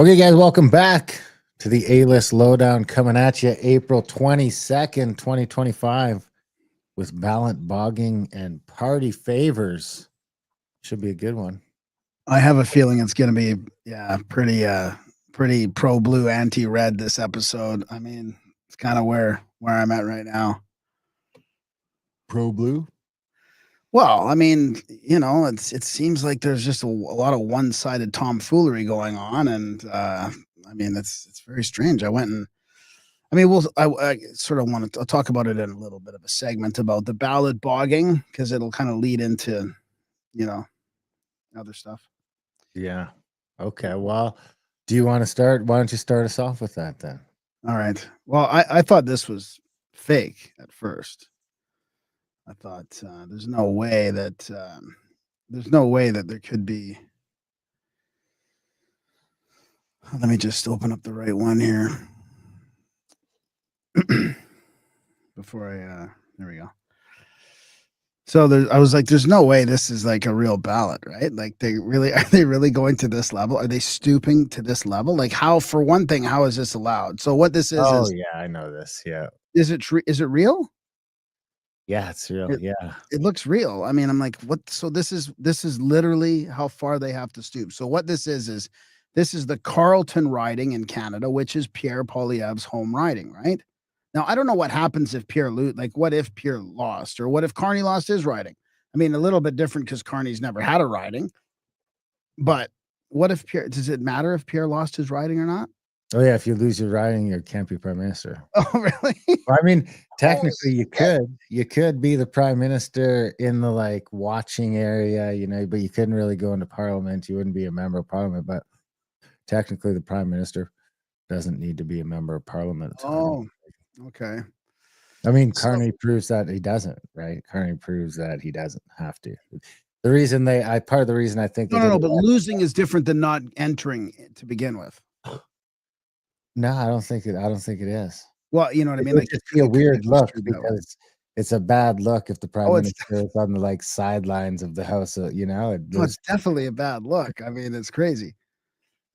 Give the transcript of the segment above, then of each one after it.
Okay, guys, welcome back to the A-List Lowdown, coming at you April 22nd, 2025 with Ballot Bogging and Party Favors. Should be a good one. I have a feeling it's going to be, pretty pro-blue, anti-red this episode. I mean, it's kind of where I'm at right now. Pro-blue? Well, I mean, it seems like there's just a lot of one-sided tomfoolery going on, and I mean, it's very strange. I sort of want to talk about it in a little bit of a segment about the ballot bogging, because it'll kind of lead into, other stuff. Yeah. Okay. Well, do you want to start? Why don't you start us off with that then? All right. Well, I thought this was fake at first. I thought there's no way that there could be. Let me just open up the right one here. Before there we go. So I was like, there's no way this is like a real ballot, right? Like, are they really going to this level? Are they stooping to this level? Like, how, for one thing, how is this allowed? So what this is? Oh, yeah, I know this. Yeah. Is it real? Yeah, it's real. It looks real. I mean, I'm like, what? So this is literally how far they have to stoop. So what this is this is the Carleton riding in Canada, which is Pierre Poilievre's home riding, right? Now, I don't know what happens if Pierre what if Pierre lost, or what if Carney lost his riding? I mean, a little bit different because Carney's never had a riding. But what if does it matter if Pierre lost his riding or not? Oh, yeah. If you lose your riding, you can't be prime minister. Oh, really? I mean, technically, you could be the prime minister in the like watching area, but you couldn't really go into parliament. You wouldn't be a member of parliament, but technically, the prime minister doesn't need to be a member of parliament. Oh, okay. I mean, Carney proves that he doesn't, right? Carney proves that he doesn't have to. The reason part of the reason I think no, but losing is different than not entering to begin with. No, I don't think it is. Well, you know what I mean? Like, it's a weird look because it's a bad look if the prime minister is on the like sidelines of the house. It's definitely a bad look. I mean, it's crazy.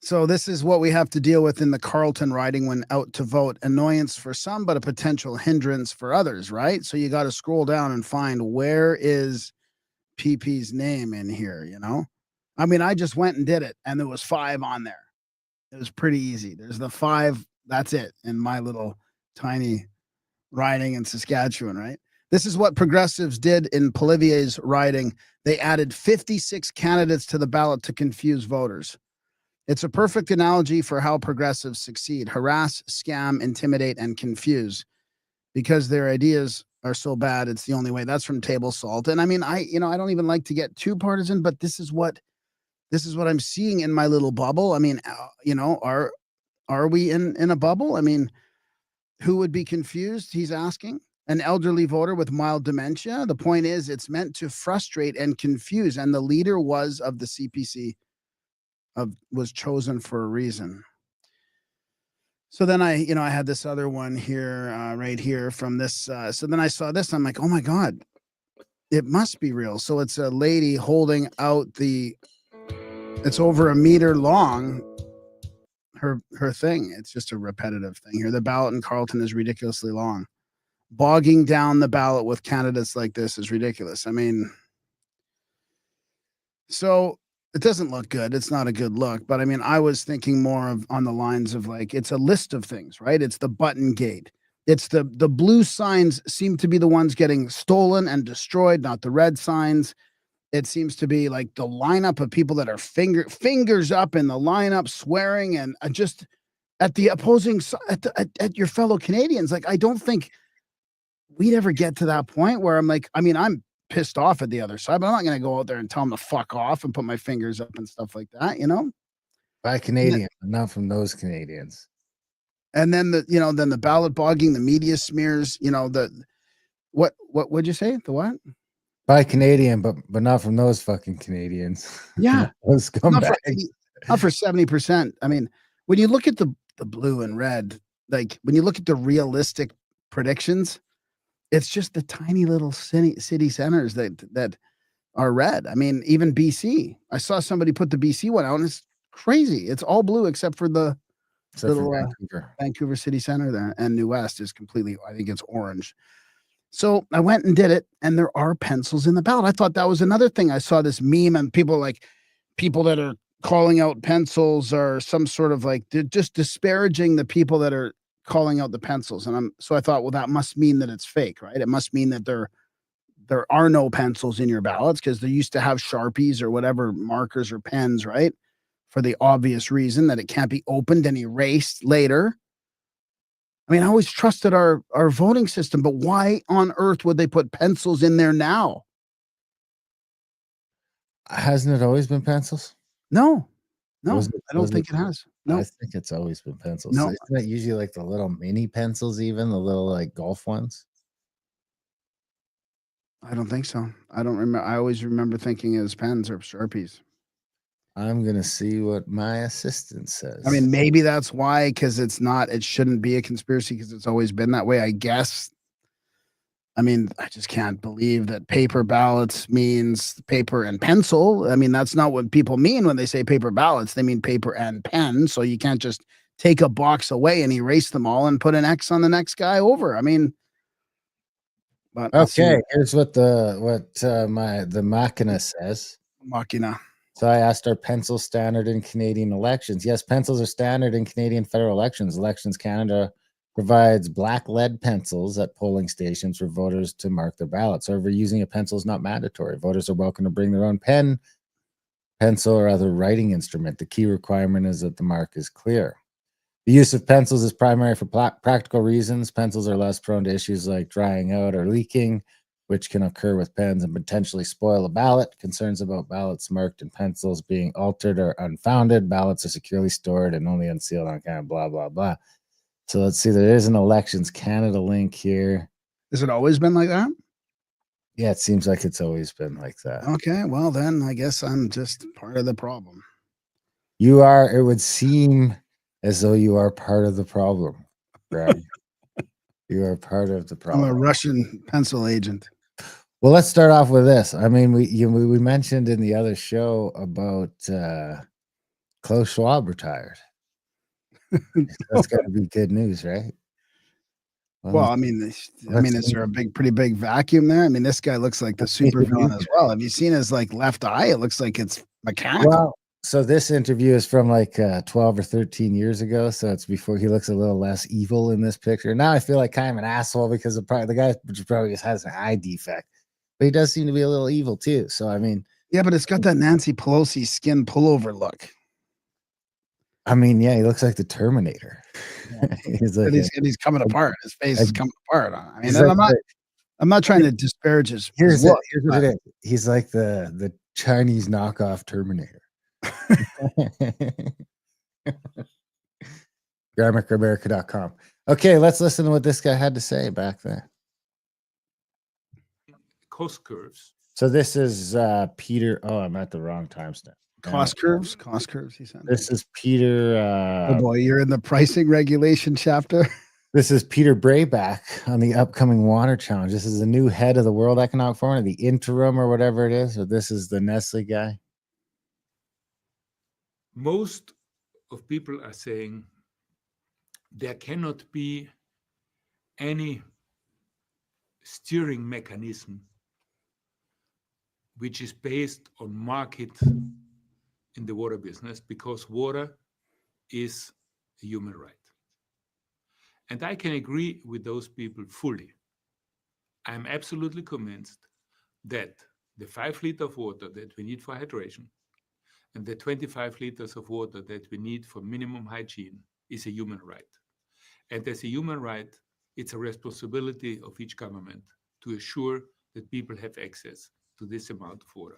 So this is what we have to deal with in the Carleton riding when out to vote. Annoyance for some, but a potential hindrance for others, right? So you got to scroll down and find where is PP's name in here, I mean, I just went and did it, and there was 5 on there. It was pretty easy. There's the 5. That's it in my little tiny riding in Saskatchewan, right? This is what progressives did in Poilievre's riding. They added 56 candidates to the ballot to confuse voters. It's a perfect analogy for how progressives succeed: harass, scam, intimidate, and confuse, because their ideas are so bad. It's the only way. That's from Table Salt. And I mean, I don't even like to get too partisan, but this is what I'm seeing in my little bubble. I mean, are we in a bubble? I mean, who would be confused? He's asking. An elderly voter with mild dementia. The point is, it's meant to frustrate and confuse. And the leader of the CPC was chosen for a reason. So then I had this other one here, right here from this. So then I saw this. I'm like, oh my God, it must be real. So it's a lady holding out it's over a meter long. Her thing. It's just a repetitive thing here. The ballot in Carleton is ridiculously long. Bogging down the ballot with candidates like this is ridiculous. I mean, so it doesn't look good. It's not a good look. But I mean, I was thinking more on the lines of like, it's a list of things, right? It's the button gate. It's the blue signs seem to be the ones getting stolen and destroyed, not the red signs. It seems to be like the lineup of people that are fingers up in the lineup, swearing and just at the opposing at your fellow Canadians. Like, I don't think we'd ever get to that point where I'm like, I mean, I'm pissed off at the other side, but I'm not going to go out there and tell them to fuck off and put my fingers up and stuff like that, By Canadians, not from those Canadians. And then the ballot bogging, the media smears, what'd you say? The what? By Canadian, but not from those fucking Canadians. Yeah. Those scumbags. Not for 70%. I mean, when you look at the blue and red, like when you look at the realistic predictions, it's just the tiny little city centers that are red. I mean, even BC. I saw somebody put the BC one out, and it's Crazy. It's all blue except for the Except for little Vancouver. Vancouver City Center there, and New West is completely, I think it's orange. So I went and did it, and there are pencils in the ballot. I thought that was another thing. I saw this meme, and people that are calling out pencils are some sort of like they're just disparaging the people that are calling out the pencils. And I thought, well, that must mean that it's fake, right? It must mean that there are no pencils in your ballots because they used to have Sharpies or whatever markers or pens, right? For the obvious reason that it can't be opened and erased later. I mean, I always trusted our voting system, but why on earth would they put pencils in there now? Hasn't it always been pencils? No, no, Was I don't think it has. No, I think it's always been pencils. no, Isn't that usually like the little mini pencils, even the little like golf ones? I don't think so. I don't remember. I always remember thinking it was pens or Sharpies. I'm gonna see what my assistant I mean, says. maybe that's why, because it shouldn't be a conspiracy because it's always been that way, I guess. I mean, I just can't believe that paper ballots means paper and pencil. I mean, that's not what people mean when they say paper ballots. They mean paper and pen. So you can't just take a box away and erase them all and put an X on the next guy over. I mean, but let's see Okay, what here's what the Machina says. Machina. So I asked, are pencils standard in Canadian elections? Yes, pencils are standard in Canadian federal elections. Elections Canada provides black lead pencils at polling stations for voters to mark their ballots. However, using a pencil is not mandatory. Voters are welcome to bring their own pen, pencil, or other writing instrument. The key requirement is that the mark is clear. The use of pencils is primary for practical reasons. Pencils are less prone to issues like drying out or leaking, which can occur with pens and potentially spoil a ballot. Concerns about ballots marked in pencils being altered are unfounded. Ballots are securely stored and only unsealed on kind of blah, blah, blah. So let's see. There is an Elections Canada link here. Has it always been like that? Yeah, it seems like it's always been like that. Okay, well then I guess I'm just part of the problem. You are, it would seem as though you are part of the problem, Greg. You are part of the I'm problem. a Russian pencil agent. Well, let's start off with this. I mean, we mentioned in the other show about Klaus Schwab retired. That's got to be good news, right? Well, I mean, is there a pretty big vacuum there? I mean, this guy looks like the supervillain as well. Have you seen his like left eye? It looks like it's mechanical. Well, so this interview is from like 12 or 13 years ago. So it's before he looks a little less evil in this picture. Now I feel like kind of an asshole because the guy probably just has an eye defect, but he does seem to be a little evil too. So, I mean, yeah, but it's got that Nancy Pelosi skin pullover look. I mean, yeah, he looks like the Terminator. He's like, and he's coming apart. His face is coming apart. I mean, I'm not trying to disparage his look. Here's what it is. He's like the Chinese knockoff Terminator. Grimericans.com. Okay, let's listen to what this guy had to say back then. Cost curves. So this is Peter. Oh, I'm at the wrong timestamp. Cost curves, he said. This is Peter. Oh boy, you're in the pricing regulation chapter. This is Peter Brayback on the upcoming water challenge. This is the new head of the World Economic Forum, the interim or whatever it is. So this is the Nestle guy. Most of people are saying there cannot be any steering mechanism which is based on market in the water business because water is a human right. And I can agree with those people fully. I'm absolutely convinced that the 5 liters of water that we need for hydration and the 25 liters of water that we need for minimum hygiene is a human right. And as a human right, it's a responsibility of each government to assure that people have access to this amount of water.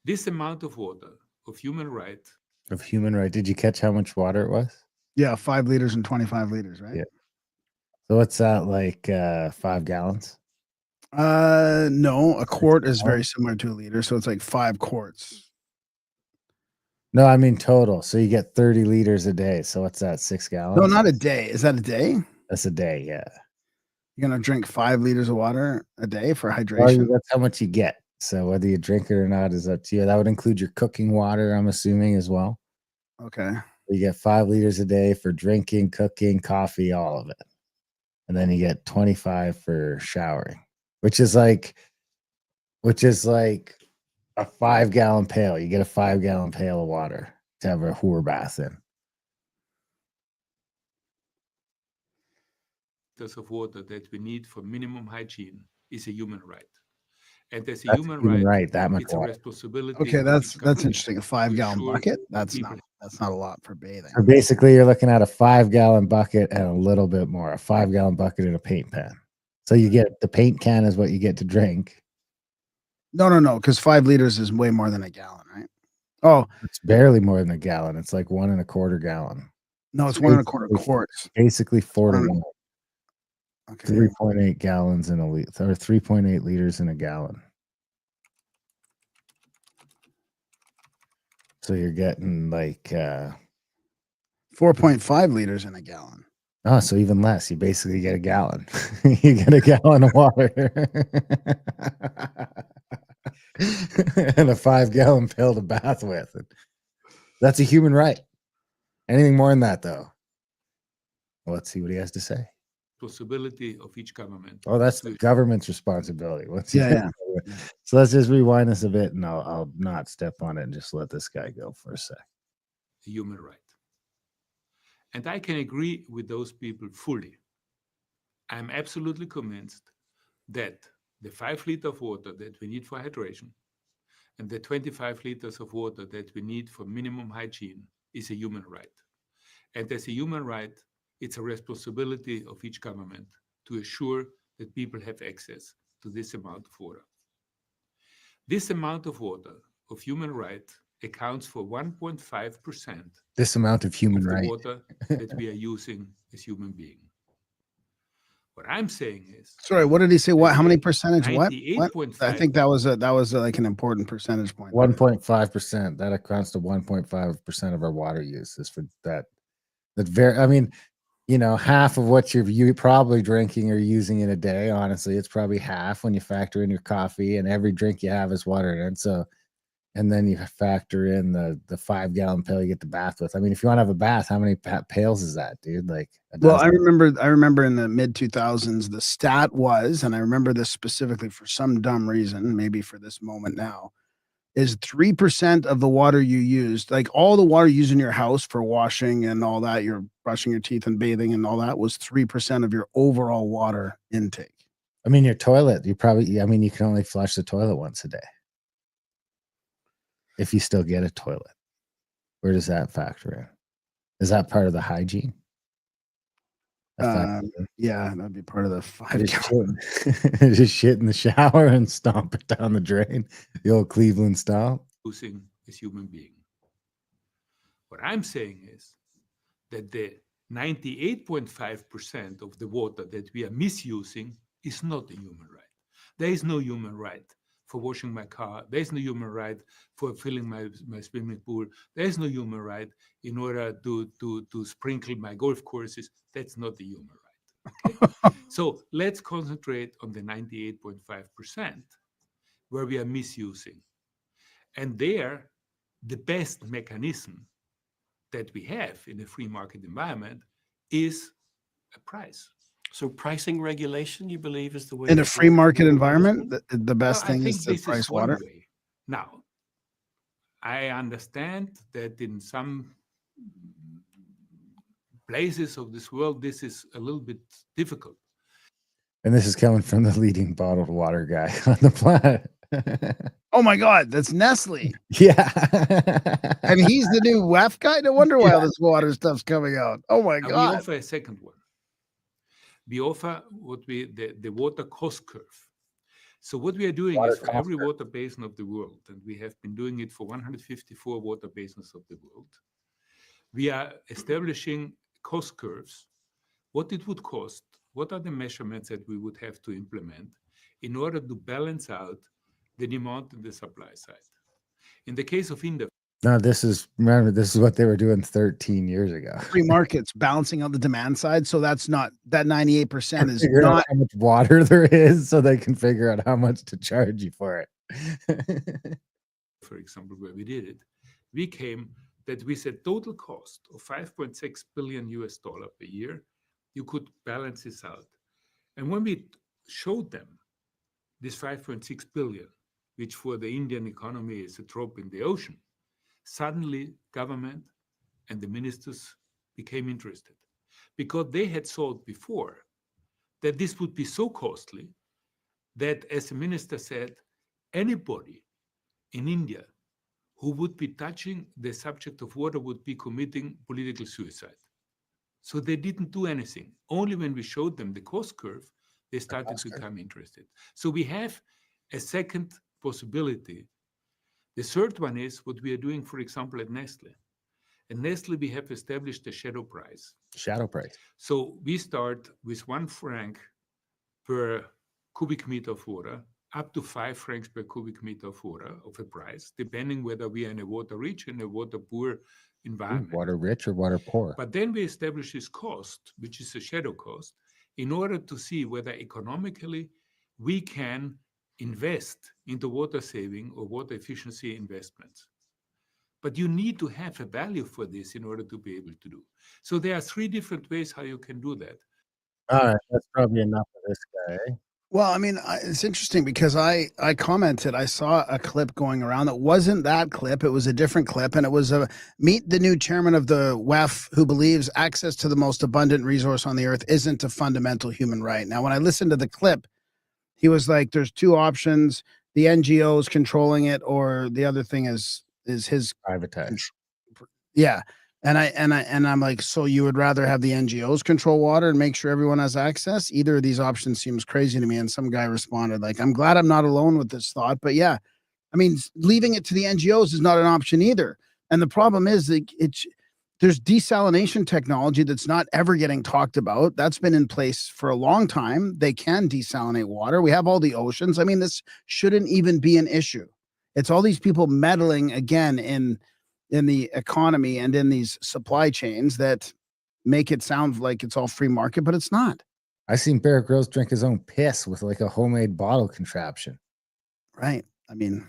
This amount of water of human right. Did you catch how much water it was? Yeah, 5 liters and 25 liters, right? Yeah. So what's that, like 5 gallons? No, a quart is very similar to a liter, so it's like 5 quarts. No, I mean total. So you get 30 liters a day. So what's that, 6 gallons? No, not a day. Is that a day? That's a day, yeah. You're gonna drink 5 liters of water a day for hydration? Well, that's how much you get. So whether you drink it or not is up to you. That would include your cooking water, I'm assuming, as well. Okay. You get 5 liters a day for drinking, cooking, coffee, all of it. And then you get 25 for showering, which is like a 5-gallon pail. You get a 5-gallon pail of water to have a whore bath in. Of water that we need for minimum hygiene is a human right. And as a That's human human right, right, that much it's a water. responsibility. Okay, of that's each government interesting. A to 5-gallon ensure bucket. that That's people not a lot for bathing. So basically, you're looking at a 5-gallon bucket and a little bit more. A 5-gallon bucket and a paint pan. So you get the paint can is what you get to drink. No, because 5 liters is way more than a gallon, right? Oh, It's barely more than a gallon. It's like 1 1/4 gallon. no, it's So 1 1/4 quarts. Basically 4 to 1. Okay. 3.8 gallons in a liter, or 3.8 liters in a gallon. So you're getting like 4.5 liters in a gallon. oh, so even less. You basically get a gallon. You get a gallon of water. And a 5-gallon pail to bath with. That's a human right. Anything more than that, though? Well, let's see what he has to say. Responsibility of each government. Oh, that's the government's responsibility. Yeah. So let's just rewind this a bit, and I'll not step on it and just let this guy go for a sec. A human right. And I can agree with those people fully. I'm absolutely convinced that the 5 liters of water that we need for hydration and the 25 liters of water that we need for minimum hygiene is a human right. And as a human right, it's a responsibility of each government to assure that people have access to this amount of water. This amount of water of human right accounts for 1.5%. This amount of human right. Water that we are using as human beings. What I'm saying is, sorry, what did he say? What? How many percentage? What? 98.5. I think that was like an important percentage point. 1.5%. That accounts to 1.5% of our water use is for that. I mean, half of what you're probably drinking or using in a day. Honestly, it's probably half when you factor in your coffee, and every drink you have is water in it. So, and then you factor in the 5-gallon pail you get the bath with. I mean, if you want to have a bath, how many pails is that, dude? Like, well, I remember in the mid 2000s, the stat was, and I remember this specifically for some dumb reason, maybe for this moment now, is 3% of the water you used, like all the water you use in your house for washing and all that, you're brushing your teeth and bathing and all that, was 3% of your overall water intake. I mean, your toilet, you can only flush the toilet once a day. If you still get a toilet, where does that factor in? Is that part of the hygiene? Yeah, that'd be part of the 5-gallon. Just shit in the shower and stomp it down the drain, the old Cleveland style. Using as human being. What I'm saying is that the 98.5% of the water that we are misusing is not a human right. There is no human right for washing my car. There is no human right for filling my swimming pool. There is no human right in order to sprinkle my golf courses. That's not the human right. Okay? So let's concentrate on the 98.5% where we are misusing. And there, the best mechanism that we have in a free market environment is a price. So pricing regulation, you believe, is the way? In a free market environment, the best thing is to price water? Way. Now, I understand that in some places of this world, this is a little bit difficult. And this is coming from the leading bottled water guy on the planet. Oh my God, that's Nestle. Yeah. And he's the new WEF guy? No wonder why all this water stuff's coming out. Oh my God. We offer a second one. We offer the water cost curve. So what we are doing is for every water basin of the world, and we have been doing it for 154 water basins of the world, we are establishing cost curves, what it would cost, what are the measurements that we would have to implement in order to balance out the demand and the supply side. In the case of India, No, remember, this is what they were doing 13 years ago. Free markets balancing out the demand side. So that's not, that 98% is Figure out not. how much water there is so they can figure out how much to charge you for it. For example, where we did it, we came that with a total cost of 5.6 billion US dollar per year, you could balance this out. And when we showed them this 5.6 billion, which for the Indian economy is a drop in the ocean, suddenly government and the ministers became interested because they had thought before that this would be so costly that, as the minister said, anybody in India who would be touching the subject of water would be committing political suicide. So they didn't do anything. Only when we showed them the cost curve, they started to become interested. So we have a second possibility. The third one is what we are doing, for example, at Nestle. At Nestle, we have established a shadow price. Shadow price. So we start with 1 franc per cubic meter of water, up to 5 francs per cubic meter of water of a price, depending whether we are in a water rich and a water poor environment. Water rich or water poor. But then we establish this cost, which is a shadow cost, in order to see whether economically we can invest into water saving or water efficiency investments. But you need to have a value for this in order to be able to do. So there are 3 different ways how you can do that. All right, that's probably enough of this guy. Well, I mean, it's interesting because I commented, I saw a clip going around that wasn't that clip. It was a different clip. And it was meet the new chairman of the WEF who believes access to the most abundant resource on the earth isn't a fundamental human right. Now, when I listened to the clip, he was like, there's 2 options, the NGOs controlling it, or the other thing is his Privatized. Yeah. And I'm like, so you would rather have the NGOs control water and make sure everyone has access? Either of these options seems crazy to me. And some guy responded like, I'm glad I'm not alone with this thought. But yeah, I mean, leaving it to the NGOs is not an option either. And the problem is that there's desalination technology that's not ever getting talked about. That's been in place for a long time. They can desalinate water. We have all the oceans. I mean, this shouldn't even be an issue. It's all these people meddling again in the economy and in these supply chains that make it sound like it's all free market, but it's not. I seen Bear Grylls drink his own piss with like a homemade bottle contraption. Right. I mean,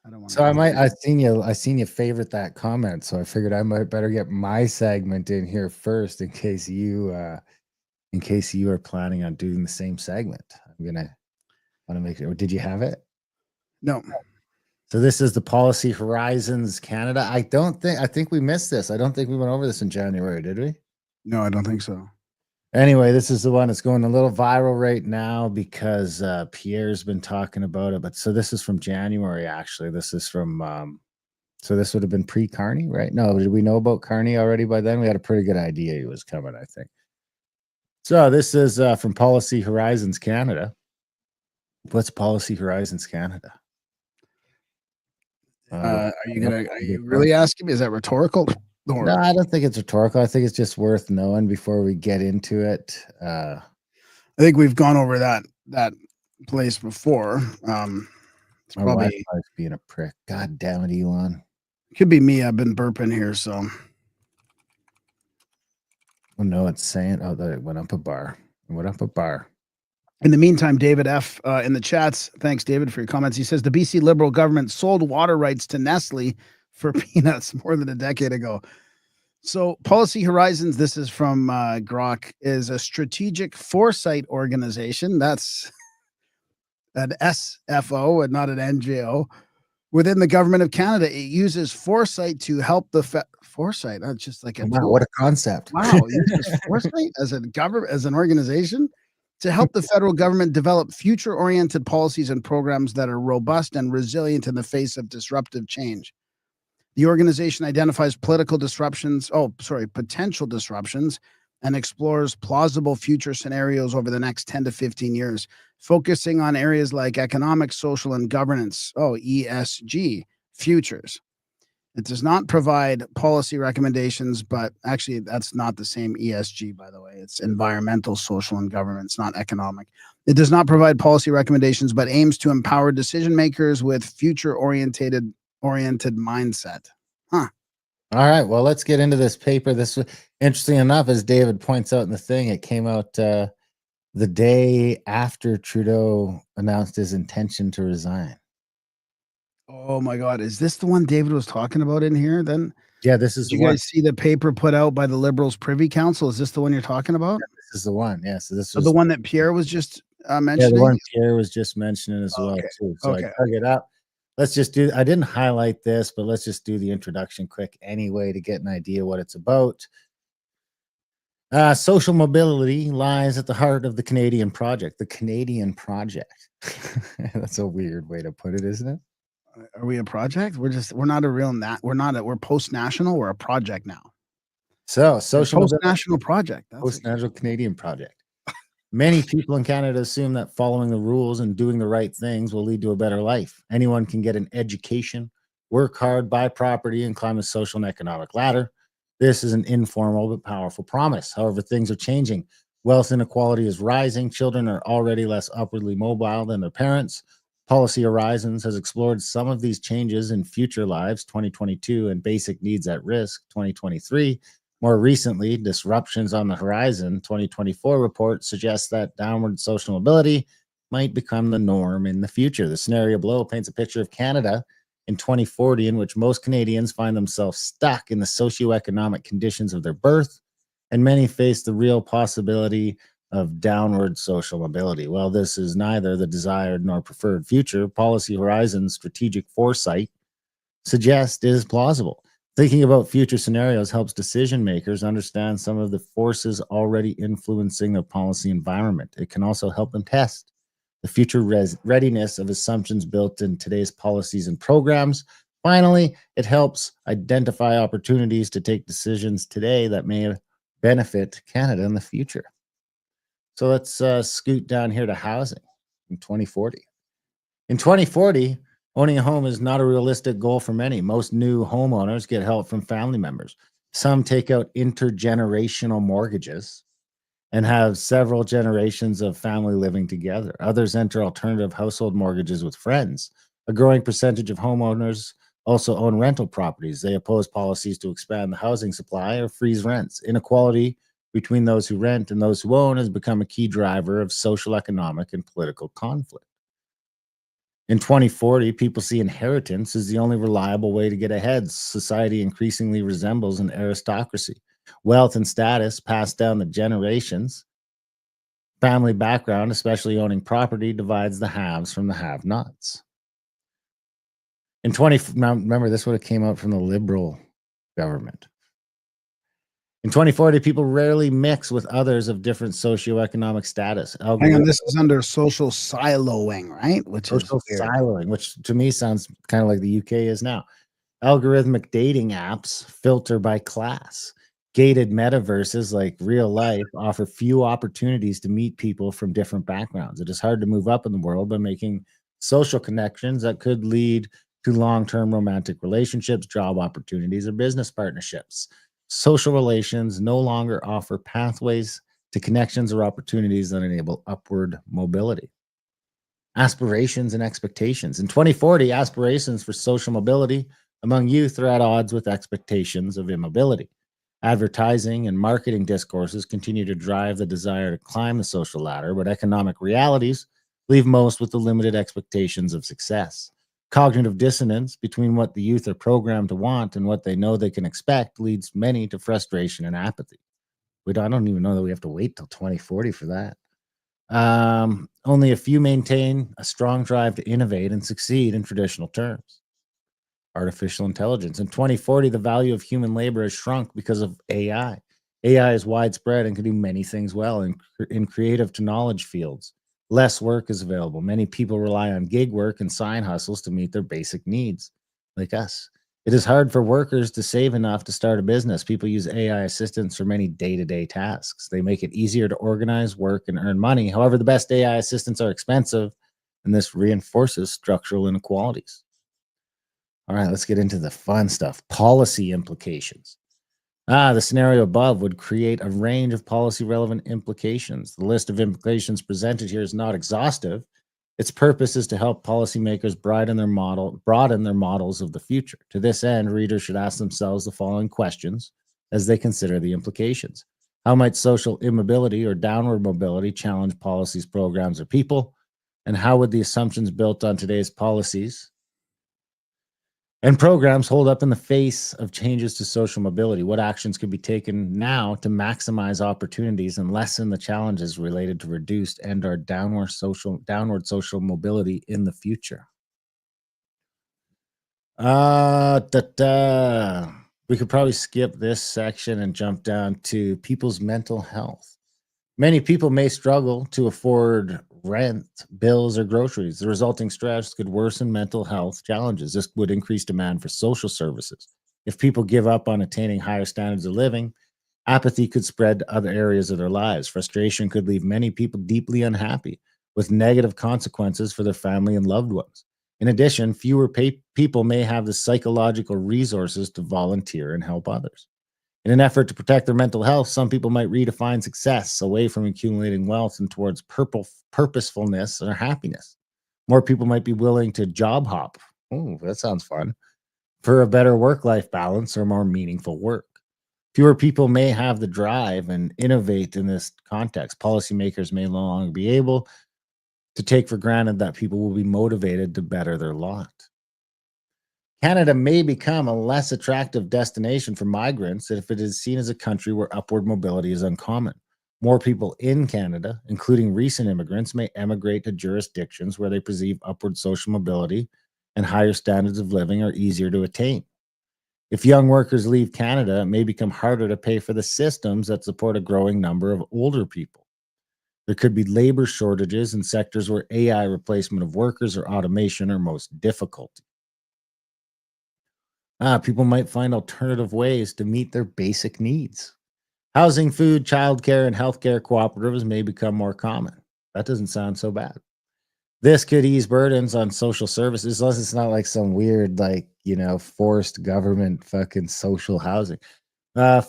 I don't want So I seen you favorite that comment. So I figured I might better get my segment in here first in case you are planning on doing the same segment. I'm gonna want to make it. Did you have it? No. So this is the Policy Horizons Canada. I think we missed this. I don't think we went over this in January, did we? No, I don't think so. Anyway, this is the one that's going a little viral right now because Pierre's been talking about it. But so this is from January, actually. This is from, so this would have been pre-Carney, right? No, did we know about Carney already by then? We had a pretty good idea he was coming, I think. So this is from Policy Horizons Canada. What's Policy Horizons Canada? Are you really asking me? Is that rhetorical? No, I don't think it's rhetorical. I think it's just worth knowing before we get into it. I think we've gone over that place before. It's my probably Wi-Fi's being a prick. God damn it, Elon. Could be me. I've been burping here, so. Oh no, it's saying that it went up a bar. It went up a bar. In the meantime, David F. In the chats, thanks, David, for your comments. He says the BC Liberal government sold water rights to Nestle for peanuts more than a decade ago. So Policy Horizons, this is from Grok, is a strategic foresight organization. That's an SFO and not an NGO. Within the government of Canada, it uses foresight to help the foresight. That's just like what a concept. Wow, it uses foresight as an organization to help the federal government develop future-oriented policies and programs that are robust and resilient in the face of disruptive change. The organization identifies potential disruptions, and explores plausible future scenarios over the next 10 to 15 years, focusing on areas like economic, social, and governance, ESG, futures. It does not provide policy recommendations, but actually that's not the same ESG, by the way. It's environmental, social, and governance, not economic. It does not provide policy recommendations, but aims to empower decision makers with future-oriented oriented mindset. Huh. All right. Well, let's get into this paper. This was interesting enough, as David points out in the thing, it came out the day after Trudeau announced his intention to resign. Oh my God. Is this the one David was talking about in here then? Yeah, this is Did the you one. guys see the paper put out by the Liberals Privy Council? Is this the one you're talking about? This is the one. Yeah. So this So was the one that Pierre was just yeah, the mentioning? one Pierre was just mentioning as well Okay. too. So Okay. I dug it up. Let's just do. I didn't highlight this, but let's just do the introduction quick anyway to get an idea what it's about. Social mobility lies at the heart of the Canadian project. The Canadian project. That's a weird way to put it, isn't it? Are we a project? We're not a real we're post national. We're a project now. So social Post mobility, national project. That's post national Canadian project. Many people in Canada assume that following the rules and doing the right things will lead to a better life. Anyone can get an education, work hard, buy property, and climb the social and economic ladder. This is an informal but powerful promise. However, things are changing. Wealth inequality is rising. Children are already less upwardly mobile than their parents. Policy Horizons has explored some of these changes in Future Lives 2022 and Basic Needs at Risk 2023. More recently, Disruptions on the Horizon 2024 report suggests that downward social mobility might become the norm in the future. The scenario below paints a picture of Canada in 2040, in which most Canadians find themselves stuck in the socioeconomic conditions of their birth, and many face the real possibility of downward social mobility. Well, this is neither the desired nor preferred future. Policy Horizons strategic foresight suggests it is plausible. Thinking about future scenarios helps decision makers understand some of the forces already influencing their policy environment. It can also help them test the future readiness of assumptions built in today's policies and programs. Finally, it helps identify opportunities to take decisions today that may benefit Canada in the future. So let's scoot down here to housing in 2040. In 2040, owning a home is not a realistic goal for many. Most new homeowners get help from family members. Some take out intergenerational mortgages and have several generations of family living together. Others enter alternative household mortgages with friends. A growing percentage of homeowners also own rental properties. They oppose policies to expand the housing supply or freeze rents. Inequality between those who rent and those who own has become a key driver of social, economic, and political conflict. In 2040, people see inheritance as the only reliable way to get ahead. Society increasingly resembles an aristocracy. Wealth and status passed down the generations. Family background, especially owning property, divides the haves from the have-nots. Now remember, this would have came out from the Liberal government. In 2040, people rarely mix with others of different socioeconomic status. Hang on, this is under social siloing, right? Social siloing, which to me sounds kind of like the UK is now. Algorithmic dating apps filter by class. Gated metaverses like real life offer few opportunities to meet people from different backgrounds. It is hard to move up in the world by making social connections that could lead to long-term romantic relationships, job opportunities, or business partnerships. Social relations no longer offer pathways to connections or opportunities that enable upward mobility. Aspirations and expectations. In 2040, aspirations for social mobility among youth are at odds with expectations of immobility. Advertising and marketing discourses continue to drive the desire to climb the social ladder, but economic realities leave most with the limited expectations of success. Cognitive dissonance between what the youth are programmed to want and what they know they can expect leads many to frustration and apathy. I don't even know that we have to wait till 2040 for that. Only a few maintain a strong drive to innovate and succeed in traditional terms. Artificial intelligence. In 2040, the value of human labor has shrunk because of AI. AI is widespread and can do many things well in creative to knowledge fields. Less work is available. Many people rely on gig work and side hustles to meet their basic needs, like us. It is hard for workers to save enough to start a business. People use AI assistants for many day-to-day tasks. They make it easier to organize, work, and earn money. However, the best AI assistants are expensive, and this reinforces structural inequalities. All right, let's get into the fun stuff. Policy implications. The scenario above would create a range of policy relevant implications. The list of implications presented here is not exhaustive. Its purpose is to help policymakers broaden their models of the future. To this end, readers should ask themselves the following questions as they consider the implications. How might social immobility or downward mobility challenge policies, programs, or people? And how would the assumptions built on today's policies and programs hold up in the face of changes to social mobility? What actions could be taken now to maximize opportunities and lessen the challenges related to reduced and or downward social mobility in the future? We could probably skip this section and jump down to people's mental health. Many people may struggle to afford rent, bills, or groceries. The resulting stress could worsen mental health challenges. This would increase demand for social services. If people give up on attaining higher standards of living, apathy could spread to other areas of their lives. Frustration could leave many people deeply unhappy, with negative consequences for their family and loved ones. In addition, fewer people may have the psychological resources to volunteer and help others. In an effort to protect their mental health, some people might redefine success away from accumulating wealth and towards purposefulness or happiness. More people might be willing to job hop. Oh, that sounds fun. For a better work-life balance or more meaningful work. Fewer people may have the drive and innovate in this context. Policymakers may no longer be able to take for granted that people will be motivated to better their lot. Canada may become a less attractive destination for migrants if it is seen as a country where upward mobility is uncommon. More people in Canada, including recent immigrants, may emigrate to jurisdictions where they perceive upward social mobility and higher standards of living are easier to attain. If young workers leave Canada, it may become harder to pay for the systems that support a growing number of older people. There could be labor shortages in sectors where AI replacement of workers or automation are most difficult. People might find alternative ways to meet their basic needs. Housing, food, childcare, and healthcare cooperatives may become more common. That doesn't sound so bad. This could ease burdens on social services, unless it's not like some weird, forced government fucking social housing.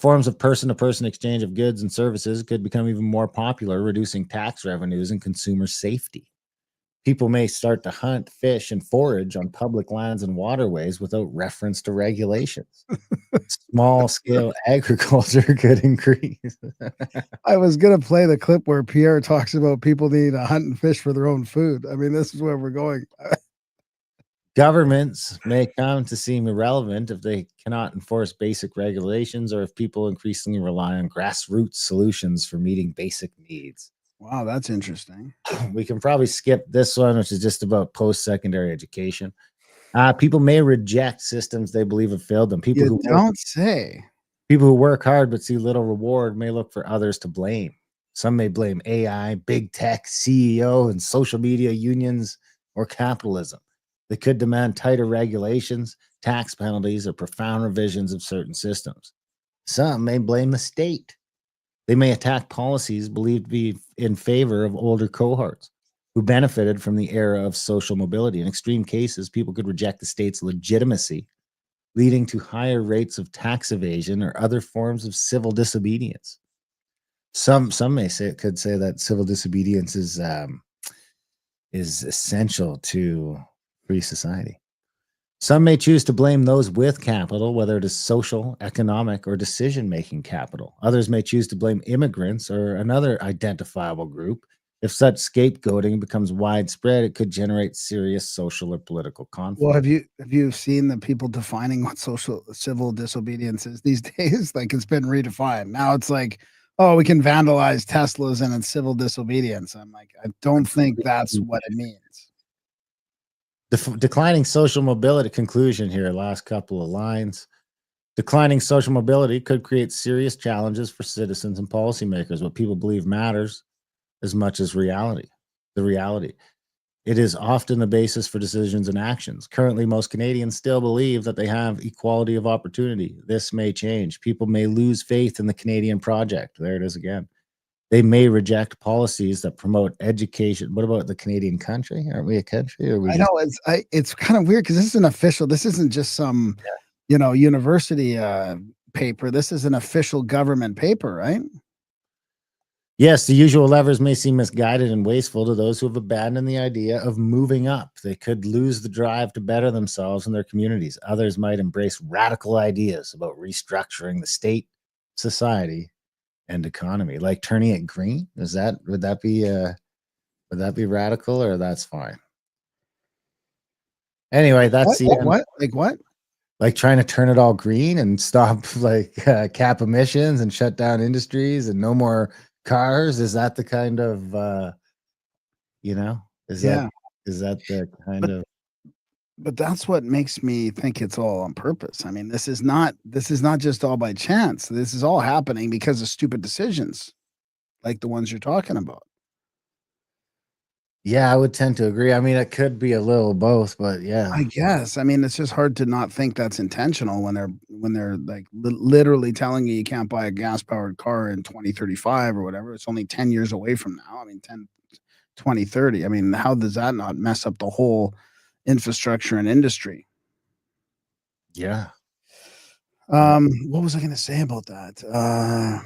Forms of person-to-person exchange of goods and services could become even more popular, reducing tax revenues and consumer safety. People may start to hunt, fish, and forage on public lands and waterways without reference to regulations. Small-scale agriculture could increase. I was going to play the clip where Pierre talks about people needing to hunt and fish for their own food. I mean, this is where we're going. Governments may come to seem irrelevant if they cannot enforce basic regulations or if people increasingly rely on grassroots solutions for meeting basic needs. Wow, that's interesting. We can probably skip this one, which is just about post-secondary education. People may reject systems they believe have failed them. People who work hard but see little reward may look for others to blame. Some may blame AI, big tech, CEO, and social media unions, or capitalism. They could demand tighter regulations, tax penalties, or profound revisions of certain systems. Some may blame the state. They may attack policies believed to be in favor of older cohorts who benefited from the era of social mobility. In extreme cases, people could reject the state's legitimacy, leading to higher rates of tax evasion or other forms of civil disobedience. Some could say that civil disobedience is essential to free society. Some may choose to blame those with capital, whether it is social, economic, or decision-making capital. Others may choose to blame immigrants or another identifiable group. If such scapegoating becomes widespread, it could generate serious social or political conflict. Well, have you seen the people defining what civil disobedience is these days? Like, it's been redefined. Now it's like, oh, we can vandalize Teslas and it's civil disobedience. I'm like, I don't think that's what it means. Declining social mobility, conclusion here, last couple of lines. Declining social mobility could create serious challenges for citizens and policymakers. What people believe matters as much as reality. It is often the basis for decisions and actions. Currently, most Canadians still believe that they have equality of opportunity. This may change. People may lose faith in the Canadian project. There it is again. They may reject policies that promote education. What about the Canadian country? Aren't we a country? Or I know it's kind of weird because this is an official. This isn't just some, university paper. This is an official government paper, right? Yes, the usual levers may seem misguided and wasteful to those who have abandoned the idea of moving up. They could lose the drive to better themselves and their communities. Others might embrace radical ideas about restructuring the state, society, and economy, like turning it green. Would that be radical, or that's fine? Anyway, that's the end. What? Like what? Like trying to turn it all green and stop like cap emissions and shut down industries and no more cars. Is that the kind of is that the kind of But that's what makes me think it's all on purpose. I mean, this is not just all by chance. This is all happening because of stupid decisions like the ones you're talking about. Yeah, I would tend to agree. I mean, it could be a little both, but yeah. I guess. I mean, it's just hard to not think that's intentional when they're like literally telling you can't buy a gas powered car in 2035 or whatever. It's only 10 years away from now. I mean, 2030. I mean, how does that not mess up the whole infrastructure and industry? Yeah. What was I going to say about that?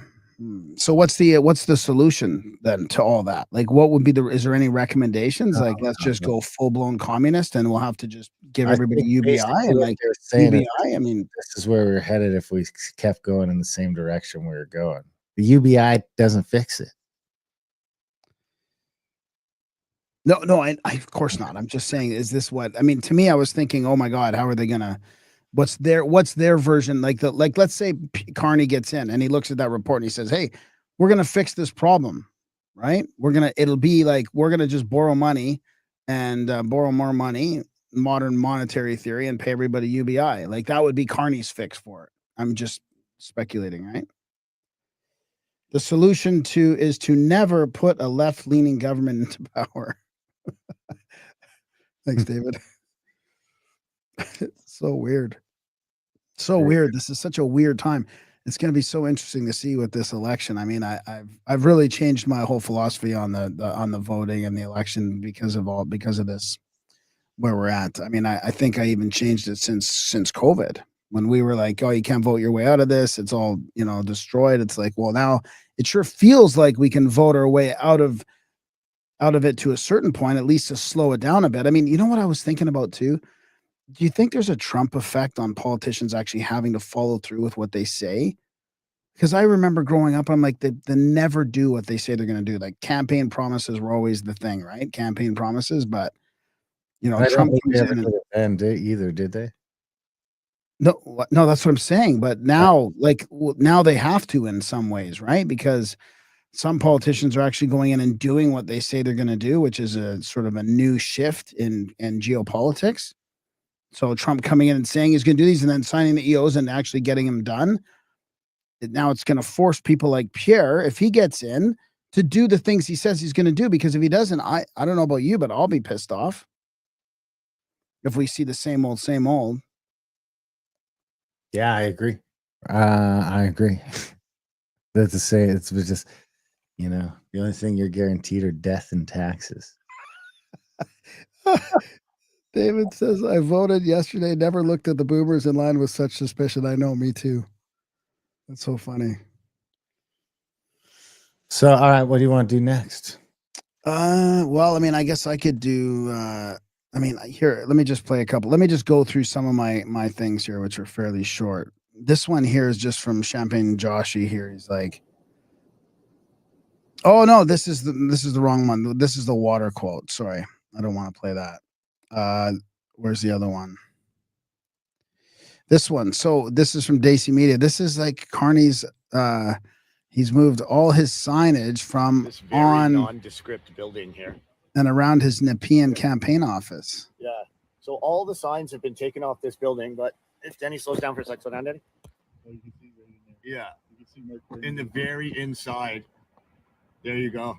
So what's the solution then to all that? Like, what would be is there any recommendations? Like, let's just go full blown communist and we'll have to just give everybody UBI and like UBI. I mean, this is where we're headed if we kept going in the same direction we were going. The UBI doesn't fix it. No, I of course not. I'm just saying, is this what I mean? To me, I was thinking, oh my God, how are they gonna? What's their version? Like let's say Carney gets in and he looks at that report and he says, hey, we're gonna fix this problem, right? It'll be like we're gonna just borrow money and borrow more money, modern monetary theory, and pay everybody UBI. Like that would be Carney's fix for it. I'm just speculating, right? The solution is to never put a left-leaning government into power. Thanks, David. It's so weird. So weird. This is such a weird time. It's going to be so interesting to see with this election. I mean, I've really changed my whole philosophy on the voting and the election because of this, where we're at. I mean, I think I even changed it since COVID, when we were like, oh, you can't vote your way out of this. It's all, destroyed. It's like, well, now it sure feels like we can vote our way out of it to a certain point, at least to slow it down a bit. I mean, you know what I was thinking about too? Do you think there's a Trump effect on politicians actually having to follow through with what they say? Because I remember growing up, I'm like, they never do what they say they're going to do. Like campaign promises were always the thing, right? Campaign promises, but Trump comes in and either, did they? No, that's what I'm saying. But now, now they have to in some ways, right? Because some politicians are actually going in and doing what they say they're going to do, which is a sort of a new shift in geopolitics. So Trump coming in and saying he's going to do these and then signing the EOs and actually getting them done. Now it's going to force people like Pierre, if he gets in, to do the things he says he's going to do. Because if he doesn't, I don't know about you, but I'll be pissed off if we see the same old. Yeah, I agree. I agree. That's to say, it's just, the only thing you're guaranteed are death and taxes. David says, I voted yesterday, never looked at the boomers in line with such suspicion. I know, me too. That's so funny. So, all right, what do you want to do next? Well, I mean, I guess I could do, here, let me just play a couple. Let me just go through some of my things here, which are fairly short. This one here is just from Champagne Joshy here. He's like, oh no, this is the wrong one. This is the water quote. Sorry. I don't want to play that. Where's the other one? This one. So this is from Daisy Media. This is like Carney's, he's moved all his signage from this very nondescript building here and around his Nepean campaign office. Yeah. So all the signs have been taken off this building, but if Denny slows down for a sec, slow down, Denny. Oh, you can see right in there. Yeah. You can see in the very inside. There you go.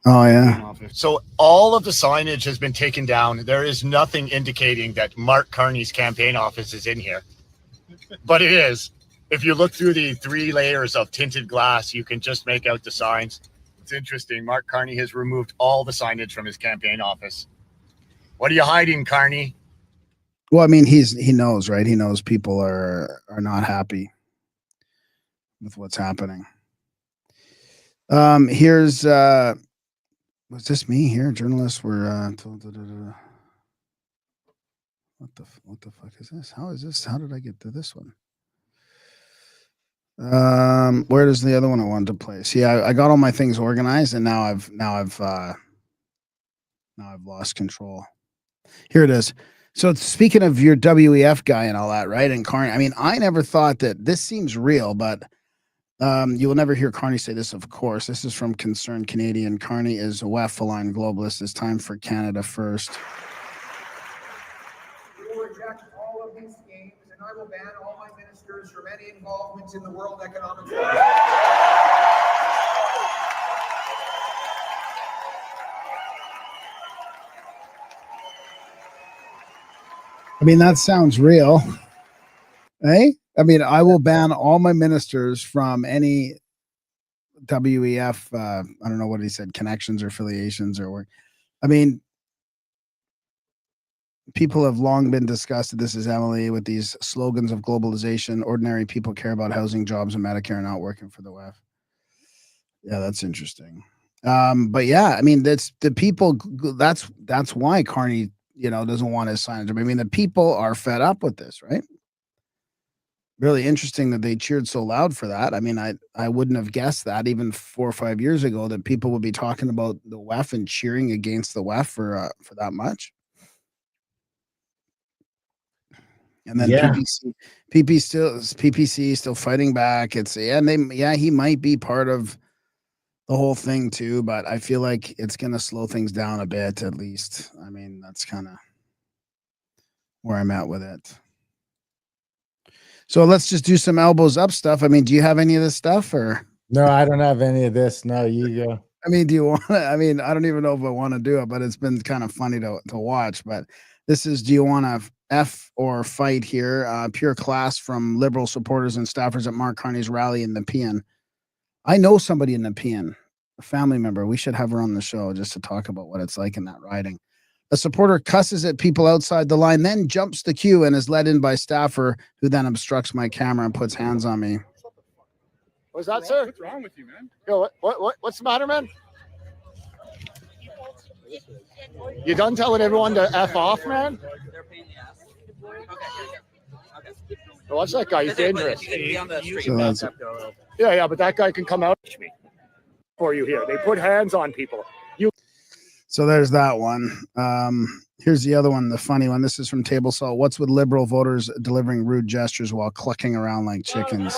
Oh, yeah. So all of the signage has been taken down. There is nothing indicating that Mark Carney's campaign office is in here. But it is. If you look through the 3 layers of tinted glass, you can just make out the signs. It's interesting. Mark Carney has removed all the signage from his campaign office. What are you hiding, Carney? Well, I mean, he knows, right? He knows people are not happy with what's happening. Here's was this me here? Journalists were what the fuck is this? How is this? How did I get to this one? Where does the other one I wanted to play? See, I got all my things organized, and now I've lost control. Here it is. So speaking of your WEF guy and all that, right? And Carney, I mean, I never thought that this seems real, but you will never hear Carney say this, of course. This is from Concerned Canadian. Carney is a WEF-aligned globalist. It's time for Canada first. We will reject all of these schemes, and I will ban all my ministers from any involvement in the World Economic Forum. I mean, that sounds real. Eh? I mean, I will ban all my ministers from any WEF, I don't know what he said, connections or affiliations or work. I mean, people have long been disgusted. This is Emily with these slogans of globalization. Ordinary people care about housing, jobs, and Medicare, not working for the WEF. Yeah, that's interesting. But yeah, I mean, that's the people. That's why Carney, doesn't want his signage. I mean, the people are fed up with this, right? Really interesting that they cheered so loud for that. I mean, I wouldn't have guessed that even 4 or 5 years ago that people would be talking about the WEF and cheering against the WEF for that much. And then Yeah. PPC still fighting back. He might be part of the whole thing too, but I feel like it's going to slow things down a bit at least. I mean, that's kind of where I'm at with it. So let's just do some elbows up stuff. I mean, do you have any of this stuff or? No, I don't have any of this. No, you go. I mean, do you want to? I mean, I don't even know if I want to do it, but it's been kind of funny to watch. But this is, do you want to F or fight here? Pure class from Liberal supporters and staffers at Mark Carney's rally in Nepean. I know somebody in Nepean, a family member. We should have her on the show just to talk about what it's like in that riding. A supporter cusses at people outside the line, then jumps the queue and is led in by staffer, who then obstructs my camera and puts hands on me. What's that, sir? What's wrong with you, man? Yo, what's the matter, man? You done telling everyone to F off, man? Oh, watch that guy. He's dangerous. Yeah, but that guy can come out for you here. They put hands on people. So there's that one. Here's the other one, the funny one. This is from Table Salt. What's with Liberal voters delivering rude gestures while clucking around like chickens?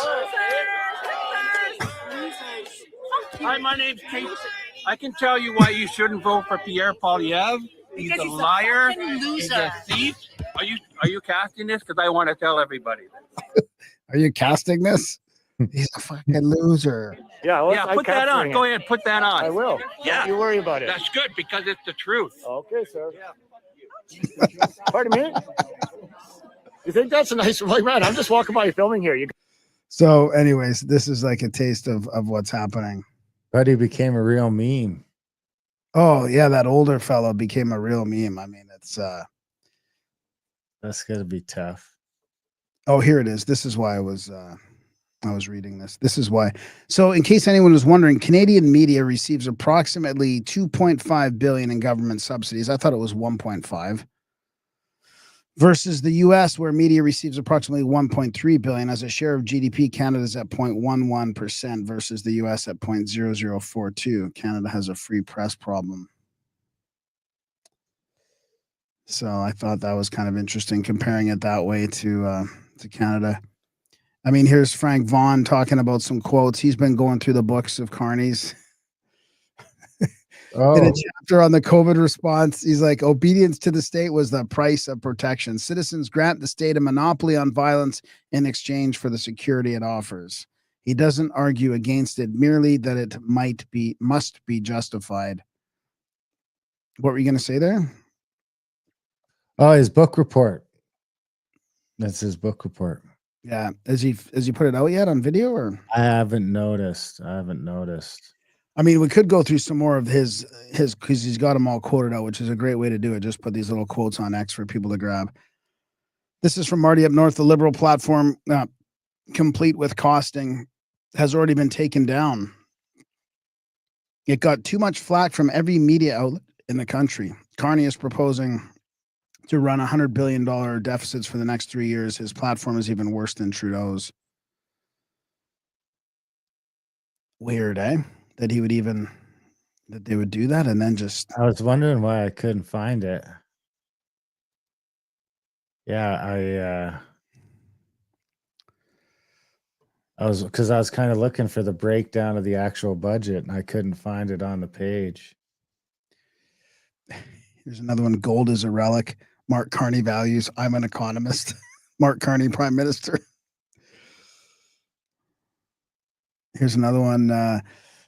Hi, my name's Kate. I can tell you why you shouldn't vote for Pierre Poilievre. He's a liar. He's a thief. Are you casting this? Because I want to tell everybody. Are you casting this? He's a fucking loser. Yeah, put that on. Go ahead, put that on. I will. Yeah. Don't you worry about it. That's good because it's the truth. Okay, sir. Pardon me? You think that's a nice man? I'm just walking by filming here. So anyways, this is like a taste of what's happening. But he became a real meme. Oh yeah, that older fellow became a real meme. I mean, it's that's gonna be tough. Oh, here it is. This is why I was reading this. This is why. So in case anyone was wondering, Canadian media receives approximately 2.5 billion in government subsidies. I thought it was 1.5. Versus the US, where media receives approximately 1.3 billion. As a share of GDP, Canada is at 0.11% versus the US at 0.0042. Canada has a free press problem. So I thought that was kind of interesting comparing it that way to Canada. I mean, here's Frank Vaughan talking about some quotes. He's been going through the books of Carney's. In a chapter on the COVID response, he's like, obedience to the state was the price of protection. Citizens grant the state a monopoly on violence in exchange for the security it offers. He doesn't argue against it, merely that it must be justified. What were you going to say there? Oh, his book report. That's his book report. Yeah. Has he put it out yet on video or? I haven't noticed. I mean, we could go through some more of his because he's got them all quoted out, which is a great way to do it. Just put these little quotes on X for people to grab. This is from Marty up north. The Liberal platform, complete with costing, has already been taken down. It got too much flack from every media outlet in the country. Carney is proposing to run $100 billion deficits for the next 3 years. His platform is even worse than Trudeau's. Weird, eh? That he would even, that they would do that and then just. I was wondering why I couldn't find it. Yeah, I was kind of looking for the breakdown of the actual budget and I couldn't find it on the page. Here's another one. Gold is a relic. Mark Carney values. I'm an economist. Mark Carney, Prime Minister. Here's another one.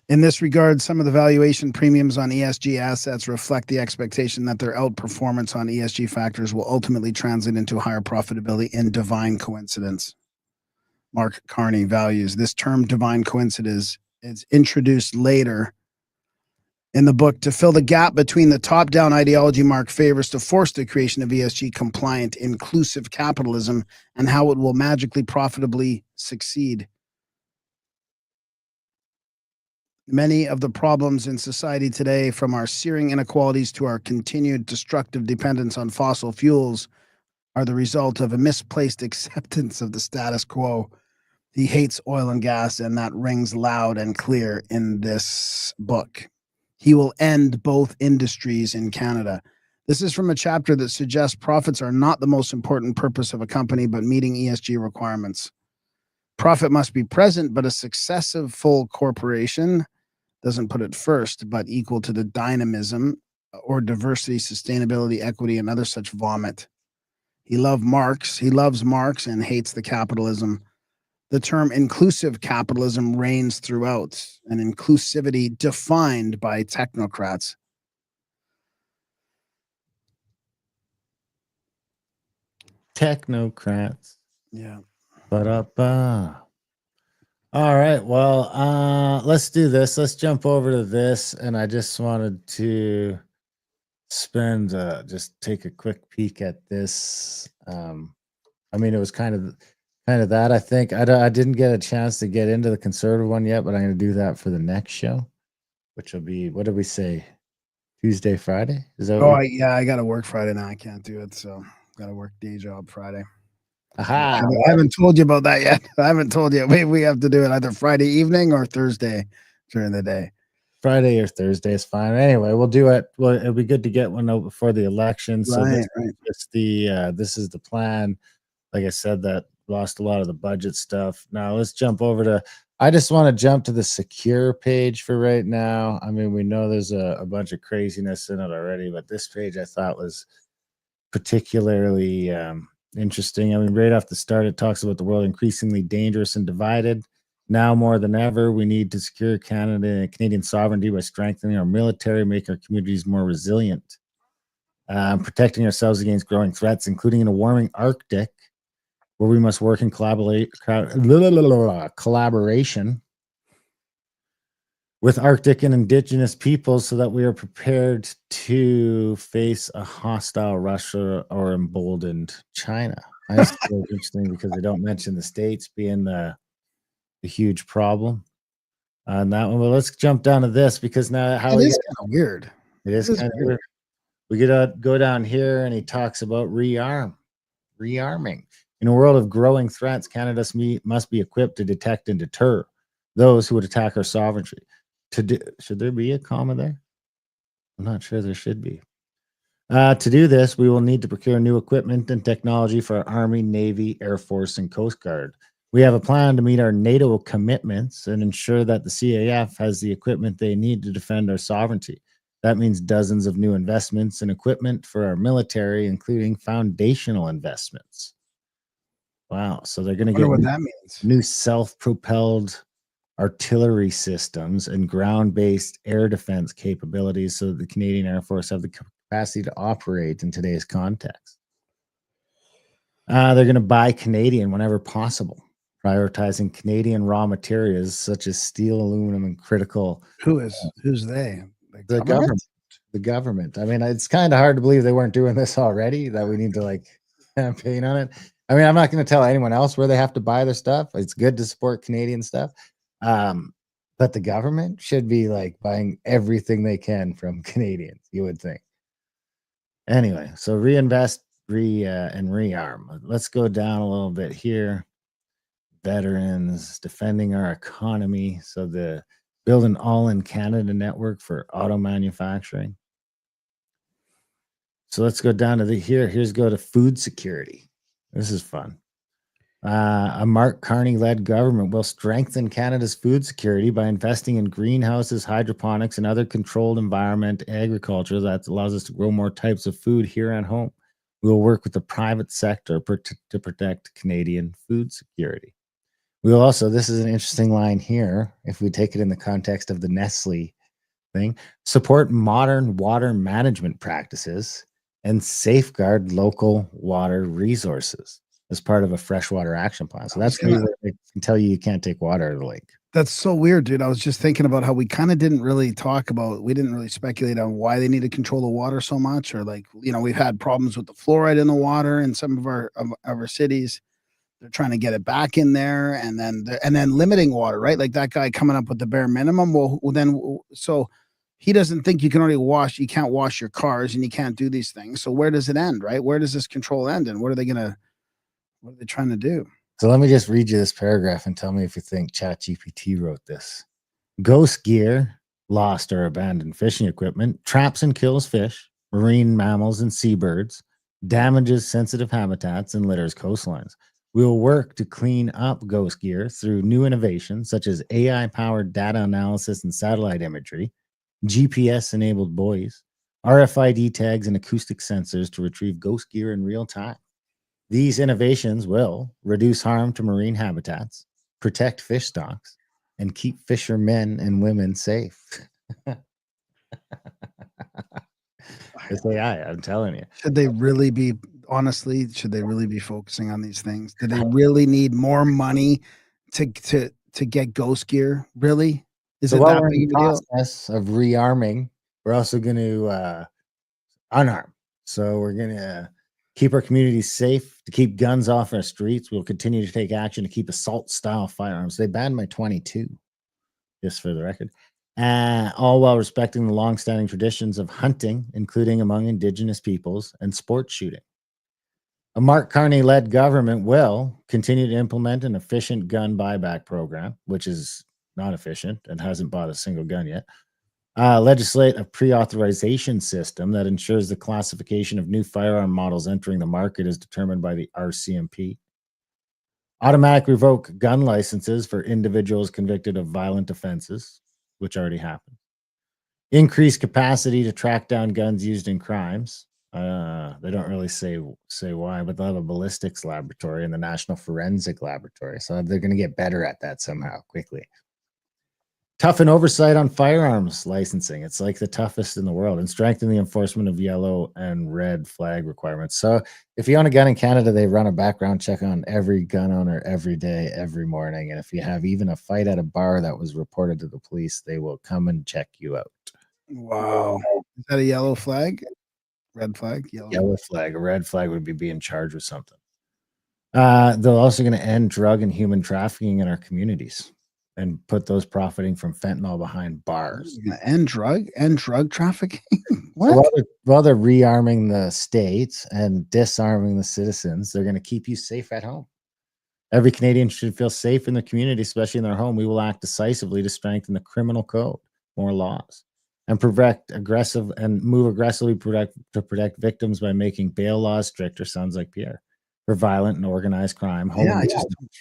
In this regard, some of the valuation premiums on ESG assets reflect the expectation that their outperformance on ESG factors will ultimately translate into higher profitability in divine coincidence. Mark Carney values. This term divine coincidence is introduced later in the book to fill the gap between the top-down ideology Mark favors to force the creation of ESG-compliant inclusive capitalism and how it will magically profitably succeed. Many of the problems in society today, from our searing inequalities to our continued destructive dependence on fossil fuels, are the result of a misplaced acceptance of the status quo. He hates oil and gas, and that rings loud and clear in this book. He will end both industries in Canada. This is from a chapter that suggests profits are not the most important purpose of a company, but meeting ESG requirements. Profit must be present, but a successful corporation doesn't put it first, but equal to the dynamism or diversity, sustainability, equity, and other such vomit. He loves Marx and hates the capitalism. The term inclusive capitalism reigns throughout, and inclusivity defined by technocrats. Technocrats. Yeah. Ba-da-ba. All right. Well, let's do this. Let's jump over to this. And I just wanted to just take a quick peek at this. I mean, it was kind of that. I think I didn't get a chance to get into the conservative one yet, but I'm going to do that for the next show, which will be, what did we say? Tuesday, Friday? Is that? I got to work Friday now. I can't do it. So got to work day job Friday. Aha. I haven't told you about that yet. I haven't told you. We have to do it either Friday evening or Thursday during the day. Friday or Thursday is fine. Anyway, we'll do it. Well, it'll be good to get one out before the election. So Right. this is the plan. Like I said, that lost a lot of the budget stuff. Now let's jump over to, I just want to jump to the secure page for right now. I mean, we know there's a bunch of craziness in it already, but this page I thought was particularly interesting. I mean, right off the start, it talks about the world increasingly dangerous and divided. Now more than ever, we need to secure Canadian sovereignty by strengthening our military, making our communities more resilient, protecting ourselves against growing threats, including in a warming Arctic, where we must work in collaboration with Arctic and Indigenous peoples so that we are prepared to face a hostile Russia or emboldened China. That's really interesting because they don't mention the States being the huge problem on that one. Well, let's jump down to this because now It is kind of weird. It is kind of weird. We get to go down here and he talks about rearming. In a world of growing threats, Canada must be equipped to detect and deter those who would attack our sovereignty. Should there be a comma there? I'm not sure there should be. To do this, we will need to procure new equipment and technology for our Army, Navy, Air Force, and Coast Guard. We have a plan to meet our NATO commitments and ensure that the CAF has the equipment they need to defend our sovereignty. That means dozens of new investments and equipment for our military, including foundational investments. Wow. So they're going to get what that means. New self-propelled artillery systems and ground-based air defense capabilities so that the Canadian Air Force have the capacity to operate in today's context. They're going to buy Canadian whenever possible, prioritizing Canadian raw materials such as steel, aluminum, and critical. Who's they? The government. The government. I mean, it's kind of hard to believe they weren't doing this already, that we need to campaign on it. I mean, I'm not going to tell anyone else where they have to buy their stuff. It's good to support Canadian stuff. But the government should be like buying everything they can from Canadians, you would think. Anyway, so reinvest, and rearm. Let's go down a little bit here. Veterans, defending our economy. So the build an all-in Canada network for auto manufacturing. So let's go down to here's go to food security. This is fun. A Mark Carney-led government will strengthen Canada's food security by investing in greenhouses, hydroponics, and other controlled environment agriculture that allows us to grow more types of food here at home. We will work with the private sector to protect Canadian food security. We will also, this is an interesting line here, if we take it in the context of the Nestle thing, support modern water management practices and safeguard local water resources as part of a freshwater action plan. So that's where they can tell you can't take water out of the lake. That's so weird, dude. I was just thinking about how we kind of didn't really we didn't really speculate on why they need to control the water so much, or like, we've had problems with the fluoride in the water in some of our cities. They're trying to get it back in there, and then limiting water, right? Like that guy coming up with the bare minimum. So he doesn't think you can't wash your cars and you can't do these things. So where does it end, right? Where does this control end? And what are they trying to do? So let me just read you this paragraph and tell me if you think ChatGPT wrote this. Ghost gear, lost or abandoned fishing equipment, traps and kills fish, marine mammals and seabirds, damages sensitive habitats, and litters coastlines. We will work to clean up ghost gear through new innovations such as AI-powered data analysis and satellite imagery, GPS-enabled buoys, RFID tags, and acoustic sensors to retrieve ghost gear in real time. These innovations will reduce harm to marine habitats, protect fish stocks, and keep fishermen and women safe. It's AI, I'm telling you. Should they really be focusing on these things? Do they really need more money to get ghost gear? Really? Is it that big of a deal? Process of rearming, we're also going to unarm. So we're going to keep our communities safe, to keep guns off our streets. We'll continue to take action to keep assault-style firearms. They banned my 22, just for the record. All while respecting the long-standing traditions of hunting, including among Indigenous peoples, and sport shooting. A Mark Carney-led government will continue to implement an efficient gun buyback program, which is not efficient and hasn't bought a single gun yet. Legislate a pre-authorization system that ensures the classification of new firearm models entering the market is determined by the RCMP. Automatic revoke gun licenses for individuals convicted of violent offenses, which already happened. Increase capacity to track down guns used in crimes. They don't really say why, but they'll have a ballistics laboratory and the National Forensic Laboratory. So they're going to get better at that somehow quickly. Toughen oversight on firearms licensing. It's like the toughest in the world, and strengthen the enforcement of yellow and red flag requirements. So if you own a gun in Canada, they run a background check on every gun owner every day, every morning. And if you have even a fight at a bar that was reported to the police, they will come and check you out. Wow. Is that a yellow flag? Red flag? Yellow flag. A red flag would be being charged with something. They're also going to end drug and human trafficking in our communities and put those profiting from fentanyl behind bars. End drug trafficking? What? So while they're rearming the states and disarming the citizens, they're going to keep you safe at home. Every Canadian should feel safe in their community, especially in their home. We will act decisively to strengthen the criminal code, more laws, and move aggressively to protect victims by making bail laws stricter. Sounds like Pierre. For violent and organized crime,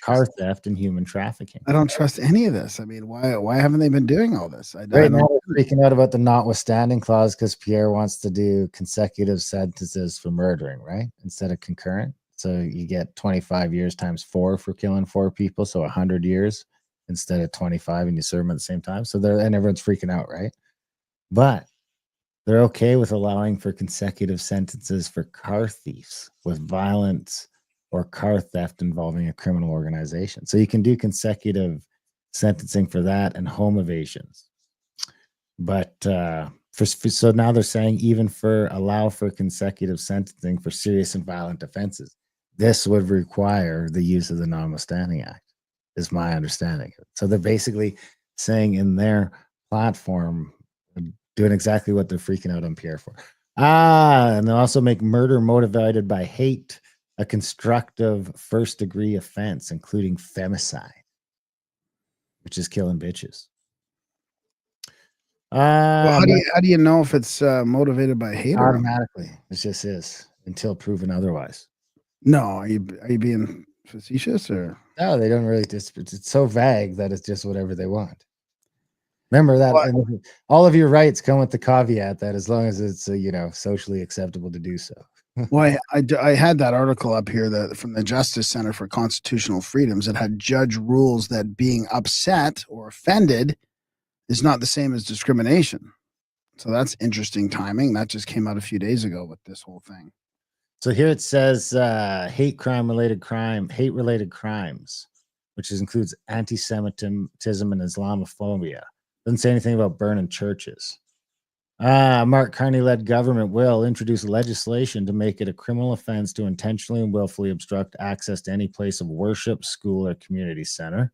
car theft, and human trafficking. I don't trust any of this. I mean, why haven't they been doing all this? Right now, we're freaking out about the notwithstanding clause because Pierre wants to do consecutive sentences for murdering, right? Instead of concurrent. So you get 25 years times 4 for killing 4 people. So 100 years instead of 25, and you serve them at the same time. So and everyone's freaking out, right? But they're okay with allowing for consecutive sentences for car thieves with violence or car theft involving a criminal organization. So you can do consecutive sentencing for that and home evasions. But so now they're saying even allow for consecutive sentencing for serious and violent offenses. This would require the use of the Notwithstanding Act, is my understanding. So they're basically saying in their platform, doing exactly what they're freaking out on Pierre for. And they'll also make murder motivated by hate a constructive first-degree offense, including femicide, which is killing bitches. Well, how do you know if it's motivated by hate? Automatically, it just is until proven otherwise. No, are you being facetious or? No, they don't really. It's so vague that it's just whatever they want. Remember that all of your rights come with the caveat that as long as it's socially acceptable to do so. Well, I had that article up here from the Justice Center for Constitutional Freedoms that had judge rules that being upset or offended is not the same as discrimination. So that's interesting timing. That just came out a few days ago with this whole thing. So here it says hate-related crimes, which includes anti-Semitism and Islamophobia. Doesn't say anything about burning churches. Mark Carney-led government will introduce legislation to make it a criminal offense to intentionally and willfully obstruct access to any place of worship, school, or community center,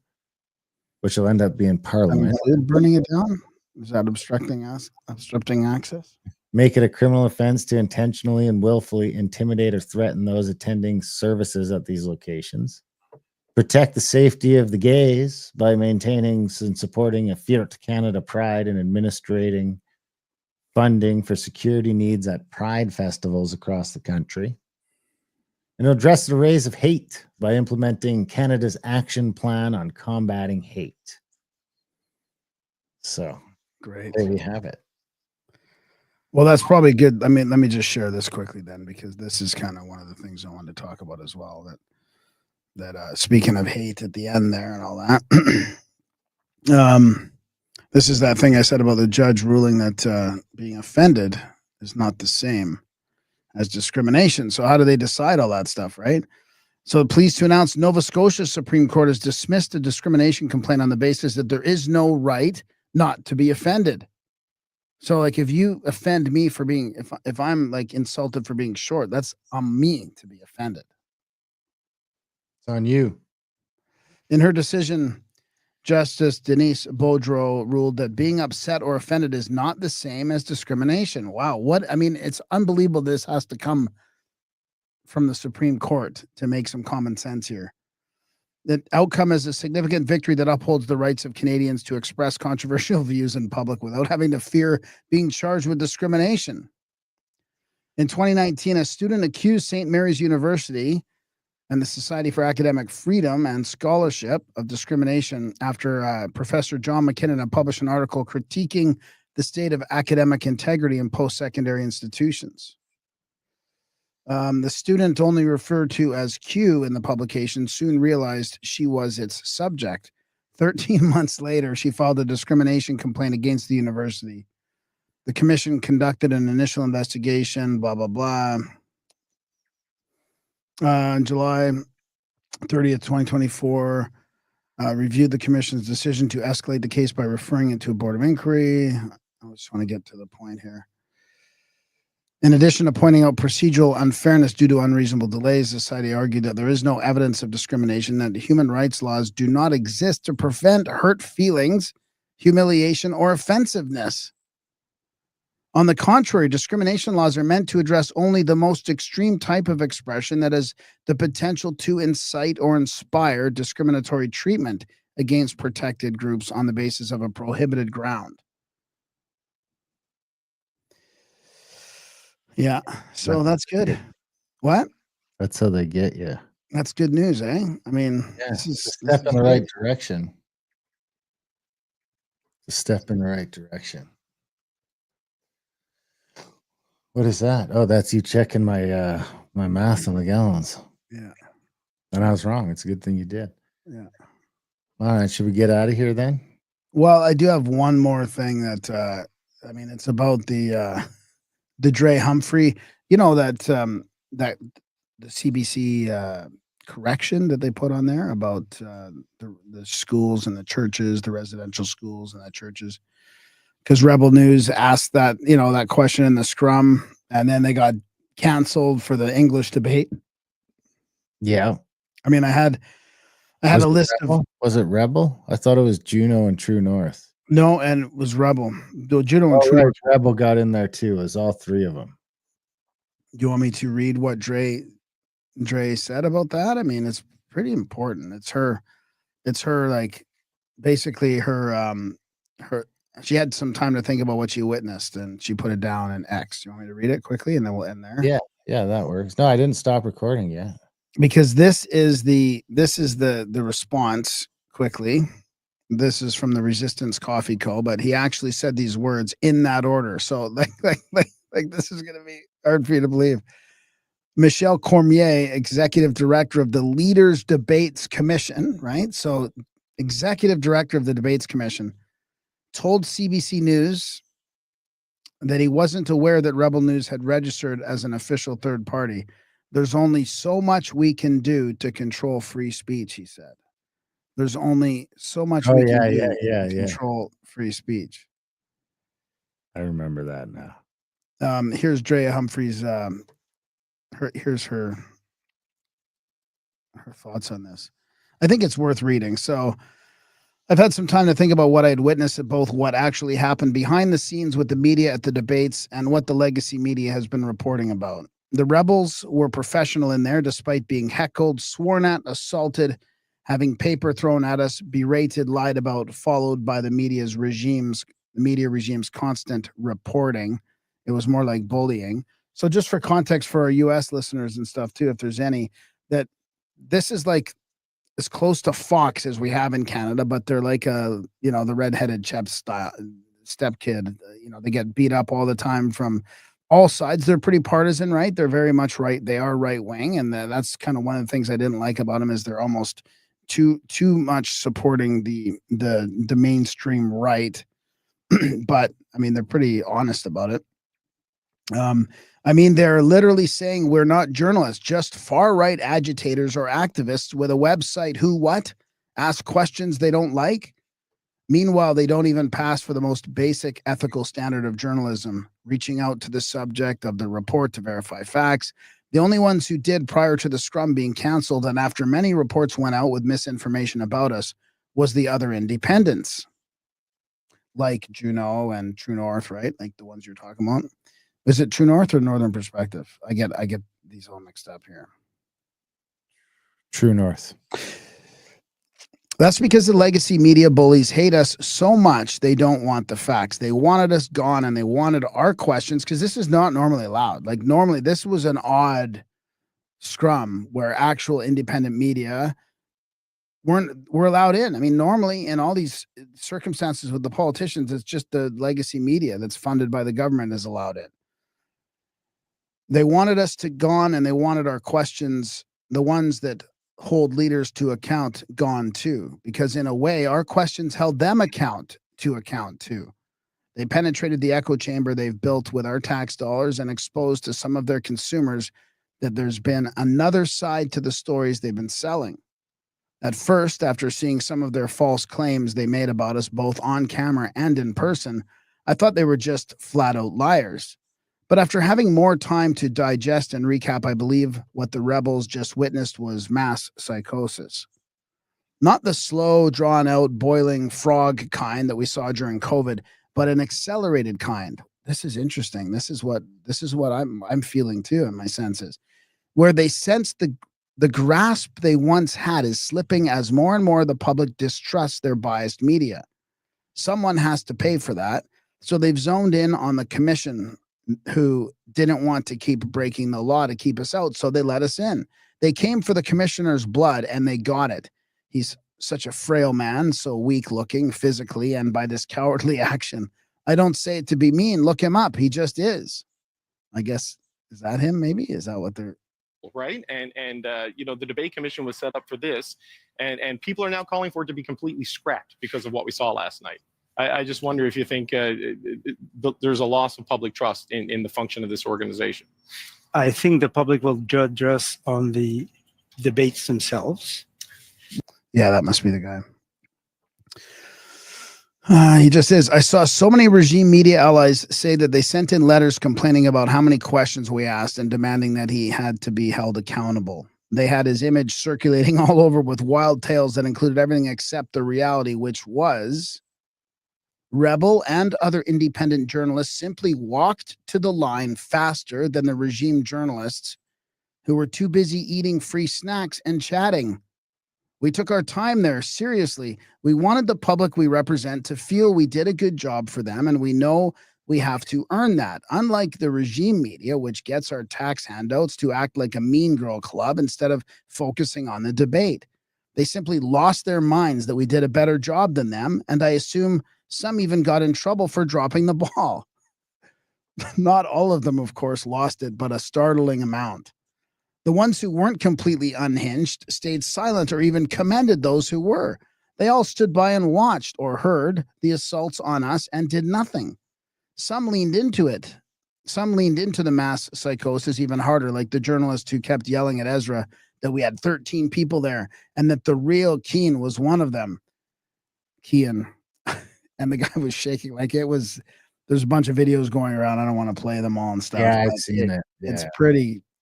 which will end up being Parliament. Burning it down? Is that obstructing access? Make it a criminal offense to intentionally and willfully intimidate or threaten those attending services at these locations. Protect the safety of the gays by maintaining and supporting a Fiat Canada Pride and administrating funding for security needs at Pride festivals across the country. And address the rise of hate by implementing Canada's action plan on combating hate. So, great. There we have it. Well, that's probably good. I mean, let me just share this quickly then, because this is kind of one of the things I wanted to talk about as well. That speaking of hate at the end there and all that, this is that thing I said about the judge ruling that being offended is not the same as discrimination. So how do they decide all that stuff, right? So pleased to announce Nova Scotia Supreme Court has dismissed a discrimination complaint on the basis that there is no right not to be offended. So like if you offend me for being, if I'm like insulted for being short, that's on me to be offended. It's on you. In her decision, Justice Denise Beaudreau ruled that being upset or offended is not the same as discrimination. Wow. It's unbelievable. This has to come from the Supreme Court to make some common sense here. The outcome is a significant victory that upholds the rights of Canadians to express controversial views in public without having to fear being charged with discrimination. In 2019, a student accused St. Mary's University and the Society for Academic Freedom and Scholarship of discrimination after Professor John McKinnon had published an article critiquing the state of academic integrity in post-secondary institutions. The student, only referred to as Q in the publication, soon realized she was its subject. 13 months later, she filed a discrimination complaint against the university. The commission conducted an initial investigation, blah, blah, blah. On July 30th, 2024, reviewed the commission's decision to escalate the case by referring it to a board of inquiry. I just want to get to the point here. In addition to pointing out procedural unfairness due to unreasonable delays, the society argued that there is no evidence of discrimination, that human rights laws do not exist to prevent hurt feelings, humiliation, or offensiveness. On the contrary, discrimination laws are meant to address only the most extreme type of expression that has the potential to incite or inspire discriminatory treatment against protected groups on the basis of a prohibited ground. Yeah, so that's good. What? That's how they get you. That's good news, eh? I mean, this is a step in the right direction. A step in the right direction. What is that? Oh, that's you checking my my math on the gallons. Yeah. And I was wrong. It's a good thing you did. Yeah. All right. Should we get out of here then? Well, I do have one more thing that it's about the Drea Humphrie, that the CBC correction that they put on there about the schools and the churches, the residential schools and the churches, because Rebel News asked that that question in the Scrum, and then they got canceled for the English debate. Yeah, I had a list of Was it Rebel? I thought it was Juno and True North. No, and it was Rebel. Juno and Oh, True right. North. Rebel got in there too. It was all three of them. You want me to read what Dre said about that? I mean, it's pretty important. It's her like basically her she had some time to think about what she witnessed and she put it down in X. You want me to read it quickly and then we'll end there? Yeah, that works. No, I didn't stop recording yet. Because this is the response quickly. This is from the Resistance Coffee Co. But he actually said these words in that order. So like this is gonna be hard for you to believe. Michelle Cormier, executive director of the Leaders Debates Commission, right? So executive director of the Debates Commission, told CBC News that he wasn't aware that Rebel News had registered as an official third party. There's only so much we can do to control free speech, he said. There's only so much we can do to control free speech. I remember that now. Here's Drea Humphreys. Here's her thoughts on this. I think it's worth reading. So I've had some time to think about what I had witnessed at both what actually happened behind the scenes with the media at the debates and what the legacy media has been reporting about. The rebels were professional in there, despite being heckled, sworn at, assaulted, having paper thrown at us, berated, lied about, followed by the media regime's constant reporting. It was more like bullying. So just for context for our US listeners and stuff too, if there's any, that this is like as close to Fox as we have in Canada, but they're like the redheaded step kid. They get beat up all the time from all sides. They're pretty partisan, right? They're very much right. They are right wing, and that's kind of one of the things I didn't like about them is they're almost too much supporting the mainstream right. But I mean, they're pretty honest about it. I mean, they're literally saying we're not journalists, just far-right agitators or activists with a website who ask questions they don't like. Meanwhile, they don't even pass for the most basic ethical standard of journalism, reaching out to the subject of the report to verify facts. The only ones who did prior to the Scrum being canceled and after many reports went out with misinformation about us was the other independents, like Juno and True North, right? Like the ones you're talking about. Is it True North or Northern Perspective? I get these all mixed up here. True North. That's because the legacy media bullies hate us so much they don't want the facts. They wanted us gone and they wanted our questions because this is not normally allowed. Like normally this was an odd Scrum where actual independent media were allowed in. I mean, normally in all these circumstances with the politicians, it's just the legacy media that's funded by the government is allowed in. They wanted us to gone and they wanted our questions, the ones that hold leaders to account, gone too, because in a way our questions held them to account too. They penetrated the echo chamber they've built with our tax dollars and exposed to some of their consumers that there's been another side to the stories they've been selling. At first, after seeing some of their false claims they made about us both on camera and in person, I thought they were just flat out liars. But after having more time to digest and recap, I believe what the rebels just witnessed was mass psychosis. Not the slow, drawn-out, boiling frog kind that we saw during COVID, but an accelerated kind. This is interesting. This is what I'm feeling too in my senses, where they sense the grasp they once had is slipping as more and more of the public distrusts their biased media. Someone has to pay for that, so they've zoned in on the commission who didn't want to keep breaking the law to keep us out, so they let us in. They came for the commissioner's blood, and they got it. He's such a frail man, so weak looking physically, and by this cowardly action. I don't say it to be mean. Look him up. He just is. I guess, is that him maybe? Is that what they're... Right? And the debate commission was set up for this, and people are now calling for it to be completely scrapped because of what we saw last night. I just wonder if you think there's a loss of public trust in the function of this organization. I think the public will judge us on the debates themselves. Yeah, that must be the guy. He just says, I saw so many regime media allies say that they sent in letters complaining about how many questions we asked and demanding that he had to be held accountable. They had his image circulating all over with wild tales that included everything except the reality, which was Rebel and other independent journalists simply walked to the line faster than the regime journalists who were too busy eating free snacks and chatting. We took our time there, seriously. We wanted the public we represent to feel we did a good job for them, and we know we have to earn that. Unlike the regime media, which gets our tax handouts to act like a mean girl club instead of focusing on the debate. They simply lost their minds that we did a better job than them, and I assume some even got in trouble for dropping the ball. Not all of them, of course, lost it, but a startling amount. The ones who weren't completely unhinged stayed silent or even commended those who were. They all stood by and watched or heard the assaults on us and did nothing. Some leaned into it. Some leaned into the mass psychosis even harder, like the journalist who kept yelling at Ezra that we had 13 people there and that the real Keane was one of them. Keane. And the guy was shaking like it was. There's a bunch of videos going around. I don't want to play them all and stuff. Yeah, I've seen it. It's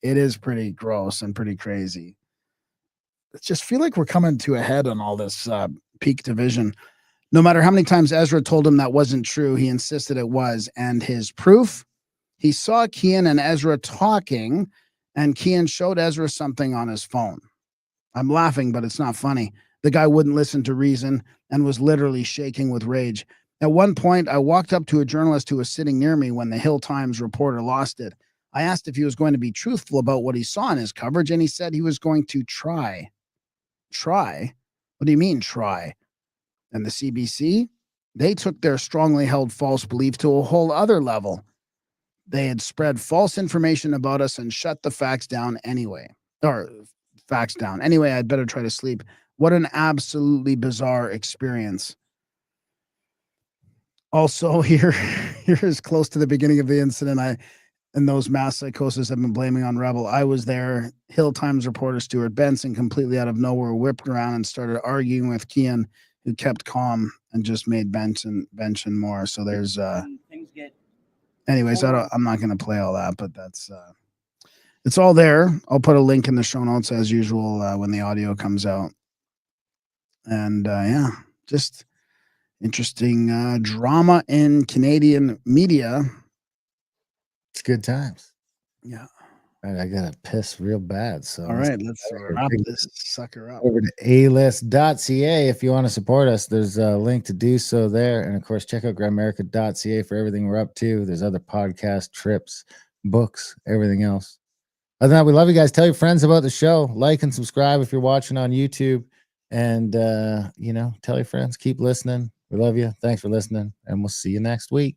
it is pretty gross and pretty crazy. I just feel like we're coming to a head on all this peak division. No matter how many times Ezra told him that wasn't true, he insisted it was. And his proof, he saw Kian and Ezra talking, and Kian showed Ezra something on his phone. I'm laughing, but it's not funny. The guy wouldn't listen to reason and was literally shaking with rage. At one point, I walked up to a journalist who was sitting near me when the Hill Times reporter lost it. I asked if he was going to be truthful about what he saw in his coverage, and he said he was going to try. Try? What do you mean, try? And the CBC, they took their strongly held false belief to a whole other level. They had spread false information about us and shut the facts down anyway. Anyway, I'd better try to sleep. What an absolutely bizarre experience. Also, here is close to the beginning of the incident. And those mass psychosis have been blaming on Rebel. I was there. Hill Times reporter Stuart Benson, completely out of nowhere, whipped around and started arguing with Kian, who kept calm and just made Benson more. So there's anyways, I'm not going to play all that, but that's it's all there. I'll put a link in the show notes as usual when the audio comes out. And yeah, just interesting drama in Canadian media. It's good times. Yeah. All right, I gotta piss real bad. So all right, let's wrap this sucker up. Over to alist.ca if you want to support us. There's a link to do so there. And of course, check out Grimerica.ca for everything we're up to. There's other podcasts, trips, books, everything else. Other than that, we love you guys. Tell your friends about the show. Like and subscribe if you're watching on YouTube. And tell your friends. Keep listening. We love you. Thanks for listening. And we'll see you next week.